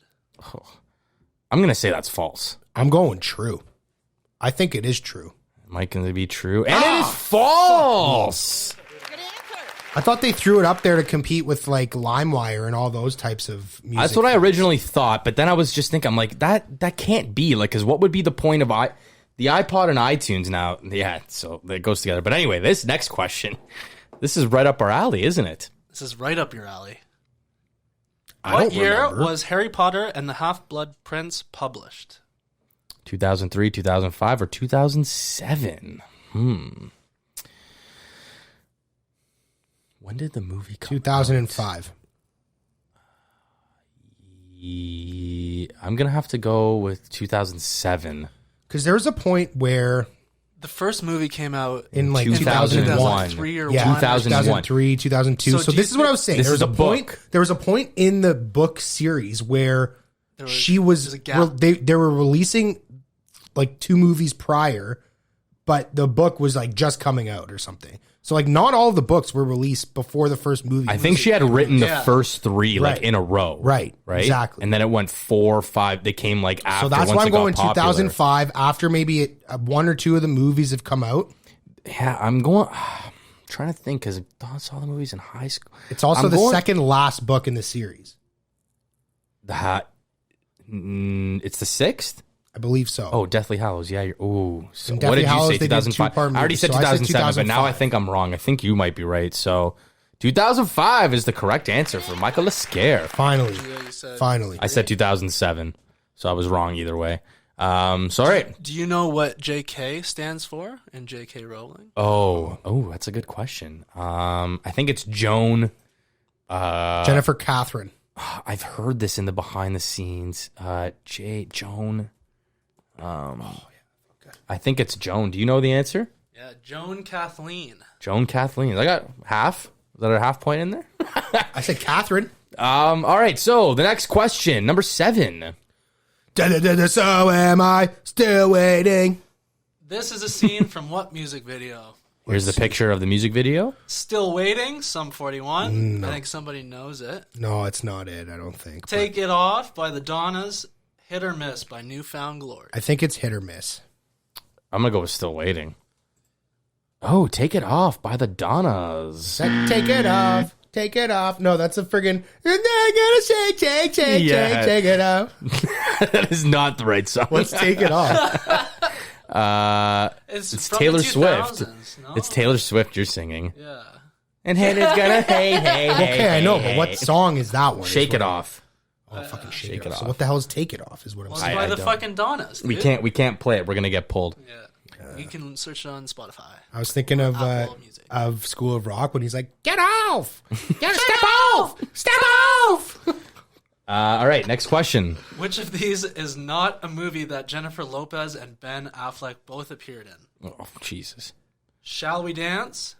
E: I'm going to say that's false.
F: I'm going true. I think it is true.
E: Might going to be true. And it is false.
F: I thought they threw it up there to compete with like LimeWire and all those types of music.
E: That's what I originally thought, but then I was just thinking, I'm like, that can't be. Like, because what would be the point of the iPod and iTunes now? Yeah, so it goes together. But anyway, this next question, this is right up our alley, isn't it?
G: This is right up your alley.
F: I
G: What
F: don't
G: year
F: remember.
G: was Harry Potter and the Half-Blood Prince published?
E: 2003, 2005, or 2007? When did the movie come
F: 2005.
E: I'm going to have to go with 2007.
F: Because there was a point where
G: The first movie came out
F: in like
E: 2001.
G: 2003 or
F: Yeah,
G: 1.
F: 2003, 2002. So this is what I was saying.
E: This
F: There
E: is
F: was
E: a
F: a point.
E: book.
F: There was a point in the book series where she
G: there's
F: was.
G: a gap.
F: They were releasing like 2 movies prior, but the book was like just coming out or something. So like not all of the books were released before the first movie.
E: I think she had written the
G: Yeah.
E: first 3 like
F: Right.
E: in a row.
F: Right.
E: Right.
F: Exactly.
E: And then it went 4, 5. They came like after.
F: So that's
E: once
F: why
E: it
F: I'm
E: got
F: going
E: popular.
F: 2005 after maybe 1 or 2 of the movies have come out.
E: Yeah, I'm going. Trying to think because I saw the movies in high school.
F: It's also
E: I'm
F: the
E: going-
F: second last book in the series.
E: It's the 6th.
F: I believe so.
E: Oh, Deathly Hallows. Yeah. Ooh. So
F: In
E: what
F: Deathly
E: did
F: Hallows,
E: you
F: they
E: say?
F: did
E: 2005.
F: two-part
E: I already
F: movies,
E: said
F: so I said
E: 2007, but now I
F: 2005.
E: think I'm wrong. I think you might be right. So 2005 is the correct answer for Michael Lescare.
F: Finally.
G: Yeah, you said-
F: Finally.
E: I said 2007, so I was wrong either way. So all right.
G: Do you know what JK stands for in JK Rowling?
E: Oh, that's a good question. I think it's Joan.
F: Jennifer Catherine.
E: I've heard this in the behind the scenes. Joan. I think it's Joan. Do you know the answer?
G: Yeah, Joan Kathleen.
E: Joan Kathleen. I got half. Is that a half point in there?
F: I said Catherine.
E: All right. So the next question, number 7.
F: So am I still waiting?
G: This is a scene from what music video?
E: Here's the picture of the music video.
G: Still Waiting, Sum 41. I think somebody knows it.
F: No, it's not it. I don't think.
G: Take It Off by the Donnas. Hit or Miss by Newfound Glory.
F: I think it's hit or miss.
E: I'm gonna go with Still Waiting. Oh, Take It Off by the Donnas.
F: Take it off. Take it off. No, that's a friggin'. You're not gonna say take
E: Yeah.
F: it off.
E: That is not the right song.
F: Let's take it off.
G: It's
E: It's
G: from
E: Taylor
G: the
E: Swift.
G: 2000s, no?
E: It's Taylor Swift you're singing.
G: Yeah.
E: And Hannah's gonna hey.
F: Okay, I know, but what song is that one?
E: Shake It Off.
F: Oh, fucking shake,
E: Shake
F: it
E: It
F: off. So
E: Off.
F: what the hell is take it off? Is what I'm
G: Well,
F: saying.
G: it's by the
E: don't.
G: fucking Donnas.
E: We
G: dude.
E: can't play it. We're gonna get pulled.
G: Yeah. You can search it on Spotify.
F: I was thinking of
G: Apple Music.
F: School of Rock when he's like, "Get off! Get step off! Step off!"
E: All right, next question.
G: Which of these is not a movie that Jennifer Lopez and Ben Affleck both appeared in?
E: Oh, Jesus.
G: Shall We Dance?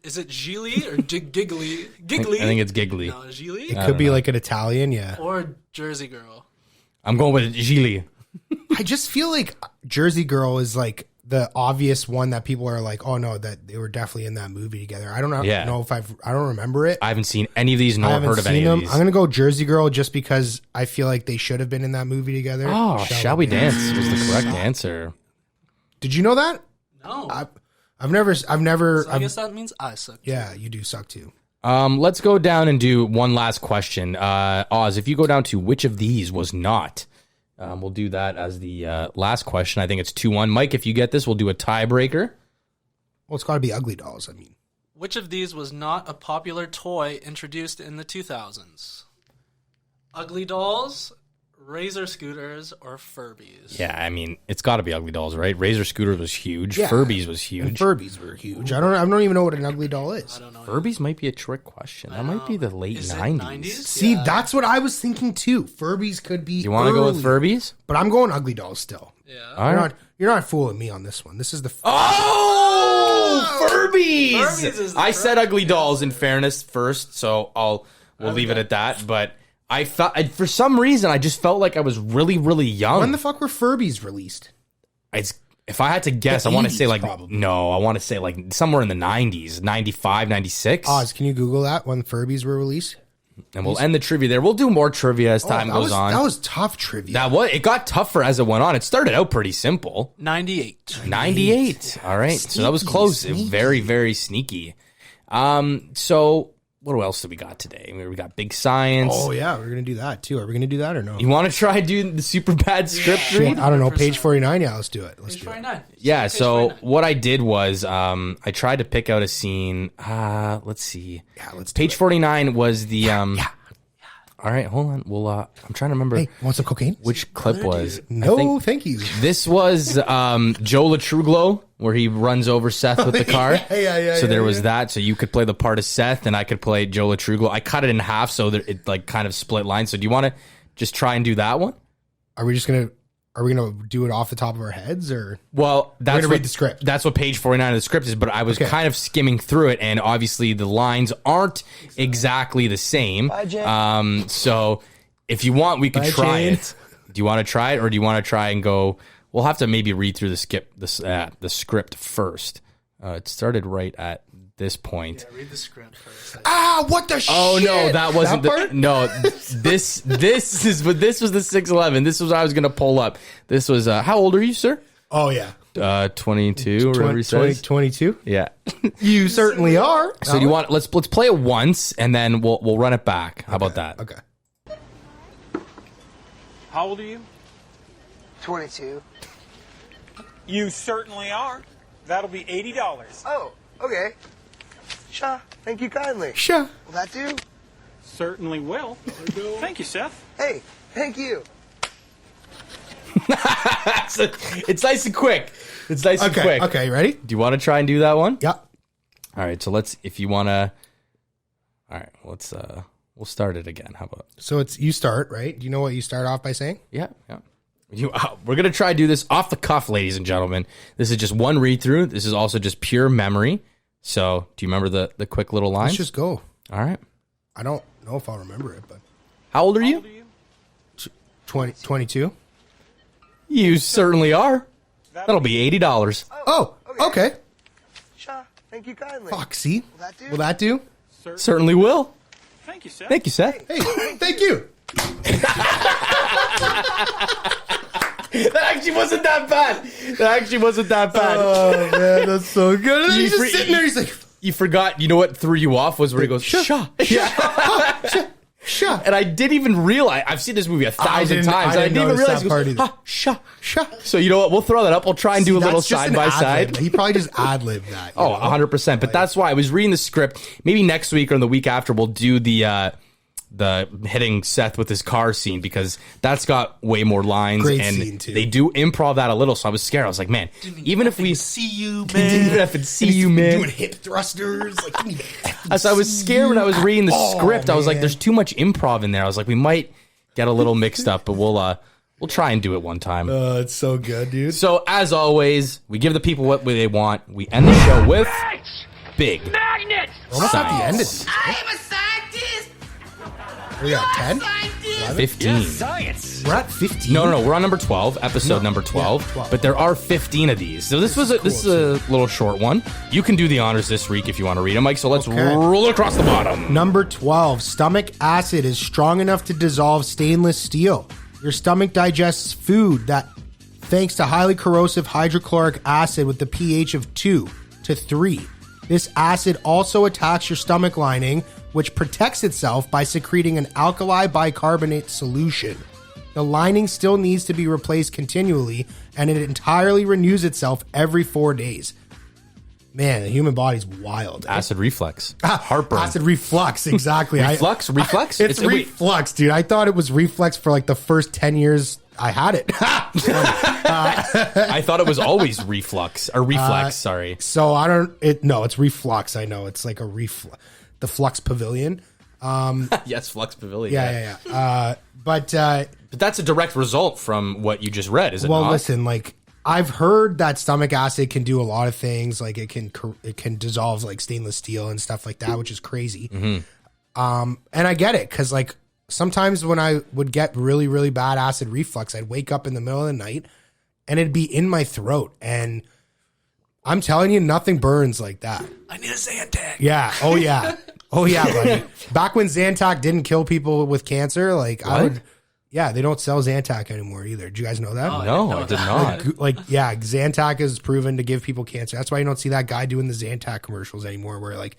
G: Is it Gigli or Giggly? Giggly?
E: I think it's Giggly.
G: No, Gigli?
F: It could be like an Italian, yeah.
G: Or Jersey Girl?
E: I'm going with Gigli.
F: I just feel like Jersey Girl is like the obvious one that people are like, oh no, that they were definitely in that movie together. I don't know,
E: Yeah.
F: know if I don't remember it.
E: I haven't seen any of these,
F: I
E: nor
F: haven't
E: heard of any
F: seen
E: of
F: them.
E: these.
F: I'm gonna go Jersey Girl just because I feel like they should have been in that movie together.
E: Oh, Shall We Dance was the correct answer.
F: Did you know that?
G: No.
F: I've never.
G: So I guess that means I suck.
F: Yeah, you do suck too.
E: Let's go down and do one last question. Oz, if you go down to which of these was not, we'll do that as the last question. I think it's 2-1. Mike, if you get this, we'll do a tiebreaker.
F: Well, it's got to be Ugly Dolls. I mean,
G: Which of these was not a popular toy introduced in the 2000s? Ugly Dolls, Razor Scooters, or Furbies?
E: Yeah, I mean, it's got to be Ugly Dolls, right? Razor Scooters was huge.
F: Yeah.
E: Furbies was
F: and
E: huge.
F: Furbies were huge. I don't even know what an ugly doll is.
G: I don't know.
E: Furbies might be a trick question. That might be the late
G: Is it
E: 90s.
G: 90s?
F: See,
G: Yeah.
F: that's what I was thinking too. Furbies could be.
E: You want to go with
F: early,
E: Furbies?
F: but I'm going Ugly Dolls still.
G: Yeah.
E: All
F: You're
E: right.
F: not fooling me on this one. This is the.
E: Oh, Furbies!
G: Furbies is the
E: I said
G: correct
E: Ugly Dolls in fairness first, so we'll leave it at that. But I thought, for some reason, I just felt like I was really, really young.
F: When the fuck were Furbies released?
E: If I had to guess,
F: The
E: I want to say
F: 80s
E: like
F: probably.
E: no, I want to say like somewhere in the 90s, 95, 96.
F: Oz, can you Google that when Furbies were released?
E: And we'll end the trivia there. We'll do more trivia as time goes on.
F: That was tough trivia.
E: It got tougher as it went on. It started out pretty simple.
G: 98.
E: 98. All right. So that was close. Very, very sneaky. So what else do we got today? We got Big Science.
F: Oh yeah, we're gonna do that too. Are we gonna do that or no?
E: You want to try doing the super bad script read?
F: I don't know. Page 49. Yeah, let's do it. Let's
G: Page
F: do it.
G: 49.
E: Yeah,
G: Page
E: so
G: 49.
E: what I did was I tried to pick out a scene. Let's see.
F: Yeah, let's do
E: Page
F: it.
E: 49 was the All right, hold on. Well, I'm trying to remember
F: Hey, want some cocaine?
E: which clip was. I
F: No,
E: think
F: thank you.
E: this was Joe Latruglo, where he runs over Seth with the car.
F: Yeah,
E: So there
F: yeah,
E: was
F: yeah.
E: that. So you could play the part of Seth, and I could play Joe Latruglo. I cut it in half so that it like kind of split lines. So do you want to just try and do that one?
F: Are we just gonna? Are we going to do it off the top of our heads, or
E: Well, that's
F: gonna
E: what
F: read the script?
E: That's what page 49 of the script is. But I was kind of skimming through it, and obviously the lines aren't exactly the same.
D: Bye, Jane.
E: So if you want, we could
F: Bye,
E: try
F: Jane.
E: it. Do you want to try it, or do you want to try and go? We'll have to maybe read through the script first. It started right at this point.
G: Yeah, read the script first.
F: What the shit?
E: Oh no, that wasn't
F: part?
E: this was the 611. This was what I was gonna pull up. This was how old are you, sir?
F: Oh yeah,
E: 22 or whatever he says.
F: 22.
E: Yeah.
F: You certainly are.
E: So do you want let's play it once and then we'll run it back. How about that?
F: Okay.
J: How old are you?
D: 22.
J: You certainly are. That'll be $80.
D: Oh, okay. Sure. Thank you kindly.
F: Sure.
D: Will that do?
J: Certainly will. Thank you, Seth.
D: Hey, thank you.
E: It's nice and quick. It's nice and quick.
F: Okay, ready?
E: Do you want to try and do that one?
F: Yeah.
E: All right, so if you want to. All right, we'll start it again. How about?
F: So it's you start, right? Do you know what you start off by saying?
E: Yeah. We're going to try to do this off the cuff, ladies and gentlemen. This is just one read through. This is also just pure memory. So, do you remember the quick little lines?
F: Let's just go.
E: All right.
F: I don't know if I'll remember it, but
E: How old are you?
F: 22.
E: You certainly are. That'll be $80.
F: Oh, okay.
D: Sure. Thank you kindly.
F: Fuck, see?
D: Will that do?
F: Will that do?
E: Certainly will.
J: Thank you, Seth.
E: Thank you, Seth.
F: Hey, thank you.
E: That actually wasn't that bad.
F: Oh man, that's so good. And then he's just
E: free-
F: sitting there. He's like,
E: You forgot. You know what threw you off was where he goes, "Sha."
F: "Sure."
E: And I didn't even realize. I've seen this movie 1,000 times.
F: I didn't
E: even
F: notice
E: realize
F: that
E: he
F: part
E: goes,
F: either.
E: "Sha."
F: Sure.
E: So you know what? We'll throw that up. We'll try and do a little
F: That's just
E: side
F: an
E: by
F: ad-lib.
E: side.
F: He probably just ad-libbed that. you
E: Oh,
F: know?
E: 100%. But that's why I was reading the script. Maybe next week or the week after we'll do the hitting Seth with his car scene, because that's got way more lines.
F: Great
E: and
F: scene, too.
E: they do improv that a little. So I was scared. I was like, man, even if we
G: see you,
E: even if it's see you, man.
F: Doing hip thrusters. Like,
E: So I was scared when I was reading the
F: Oh,
E: script. I was like,
F: man.
E: there's too much improv in there. I was like, we might get a little mixed up, but we'll try and do it one time.
F: it's so good, dude.
E: So as always, we give the people what they want. We end the show with big
H: Magnets!
F: Almost at the end of
E: science.
F: this.
H: I'm a scientist!
F: We got 10?
E: 15.
C: Science.
F: We're at 15.
E: No. We're on number 12, episode number 12.
F: yeah, 12.
E: But there are 15 of these. So this is a little short one. You can do the honors this week if you want to read them, Mike. So let's
F: Okay.
E: roll across the bottom.
F: Number 12. Stomach acid is strong enough to dissolve stainless steel. Your stomach digests food that, thanks to highly corrosive hydrochloric acid with the pH of 2 to 3. This acid also attacks your stomach lining, which protects itself by secreting an alkali bicarbonate solution. The lining still needs to be replaced continually, and it entirely renews itself every 4 days. Man, the human body's wild.
E: Acid reflux. Heartburn.
F: Acid reflux, exactly.
E: Reflux? Reflux?
F: It's
E: wait.
F: reflux, dude. I thought it was reflex for like the first 10 years I had it.
E: I thought it was always reflux. Or reflex, sorry.
F: So it's reflux. I know. It's like the Flux Pavilion.
E: Yes, Flux Pavilion.
F: Yeah. But
E: that's a direct result from what you just read, is it
F: well,
E: not?
F: listen, like I've heard that stomach acid can do a lot of things. Like it can dissolve like stainless steel and stuff like that, which is crazy.
E: Mm-hmm.
F: And I get it, because like sometimes when I would get really, really bad acid reflux, I'd wake up in the middle of the night and it'd be in my throat. And I'm telling you, nothing burns like that.
G: I need a Zantac.
F: Yeah. Oh yeah. Oh yeah, buddy. Back when Zantac didn't kill people with cancer, like I would. Yeah, they don't sell Zantac anymore either. Did you guys know that?
E: No, I did not.
F: Like, yeah, Zantac is proven to give people cancer. That's why you don't see that guy doing the Zantac commercials anymore, where like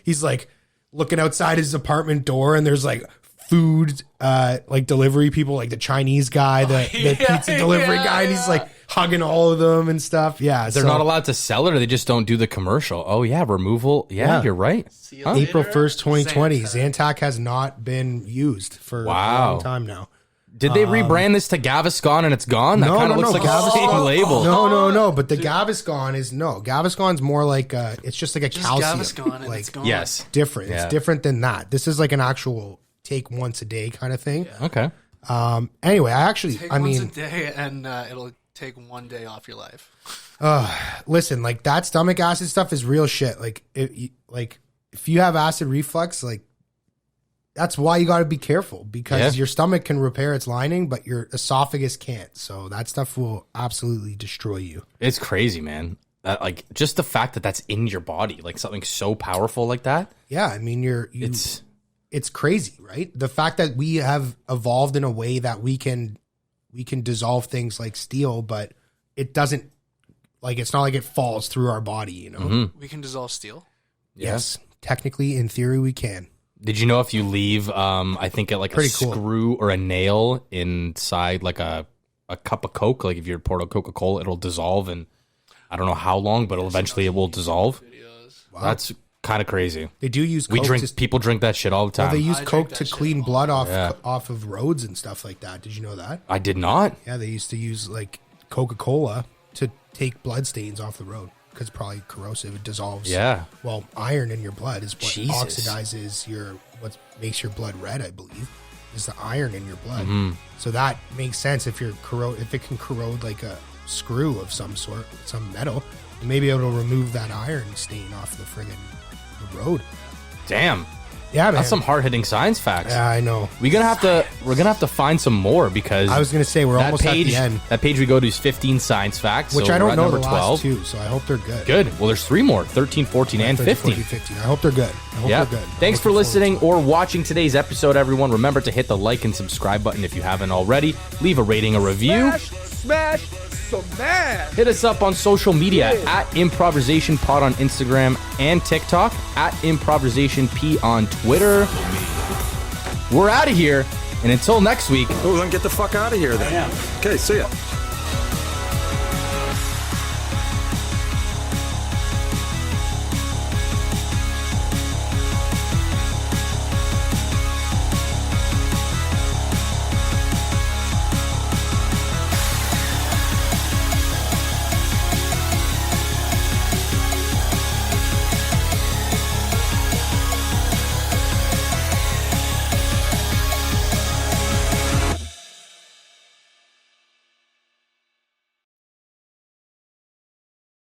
F: he's like looking outside his apartment door and there's like food, like delivery people, like the Chinese guy, the pizza delivery guy, and he's like hugging all of them and stuff. Yeah,
E: They're not allowed to sell it, or they just don't do the commercial. Oh yeah, removal. Yeah. You're right.
G: Huh?
F: April 1st, 2020. Zantac has not been used for a long time now.
E: Did they rebrand this to Gaviscon and it's gone? That kind of looks like a same label.
F: No. But the Gaviscon is Gaviscon's more like it's just like a calcium.
G: Gaviscon and
F: like,
G: it's gone.
E: Yes.
F: different.
E: Yeah.
F: It's different than that. This is like an actual take once a day kind of thing.
E: Okay.
F: Anyway, I actually,
G: Take
F: I
G: once
F: mean,
G: a day, and it'll take 1 day off your life.
F: listen, like that stomach acid stuff is real shit. Like, if you have acid reflux, like that's why you got to be careful, because your stomach can repair its lining, but your esophagus can't. So that stuff will absolutely destroy you.
E: It's crazy, man. Like just the fact that that's in your body, like something so powerful like that.
F: Yeah, I mean, it's crazy, right? The fact that we have evolved in a way that we can dissolve things like steel, but it doesn't, like, it's not like it falls through our body, you know?
E: Mm-hmm.
G: We can dissolve steel?
F: Yes. Technically, in theory, we can.
E: Did you know if you leave, I think like a screw or a nail inside like a cup of Coke, like if you're poured a Coca-Cola, it'll dissolve, and I don't know how long, but eventually it will dissolve. Wow. That's kind of crazy.
F: They do use Coke.
E: People drink that shit all the time.
F: Well, they use Coke to clean blood off of roads and stuff like that. Did you know that?
E: I did not.
F: Yeah, they used to use like Coca-Cola to take blood stains off the road because it's probably corrosive. It dissolves.
E: Yeah.
F: Well, iron in your blood is what oxidizes what makes your blood red, I believe, is the iron in your blood.
E: Mm-hmm.
F: So that makes sense if if it can corrode like a screw of some sort, some metal, you may be able to remove that iron stain off the the road.
E: Damn.
F: Yeah, man.
E: That's some hard-hitting science facts.
F: Yeah, I know.
E: We're gonna have to find some more, because
F: I was gonna say we're almost at the end.
E: That page we go to is 15 science facts,
F: which
E: so
F: I don't know the
E: number
F: last 2, so I hope they're good.
E: Good. Well, there's 3 more: 13, 14, and 15.
F: 15. I hope they're good.
E: They're good. Thanks for listening or watching today's episode, everyone. Remember to hit the like and subscribe button if you haven't already. Leave a rating, a review.
B: Smash, smash.
E: Hit us up on social media at Improversation Pod on Instagram and TikTok, at Improversation P on Twitter. We're out of here, and until next week.
K: Oh, then get the fuck out of here then. Okay, see ya.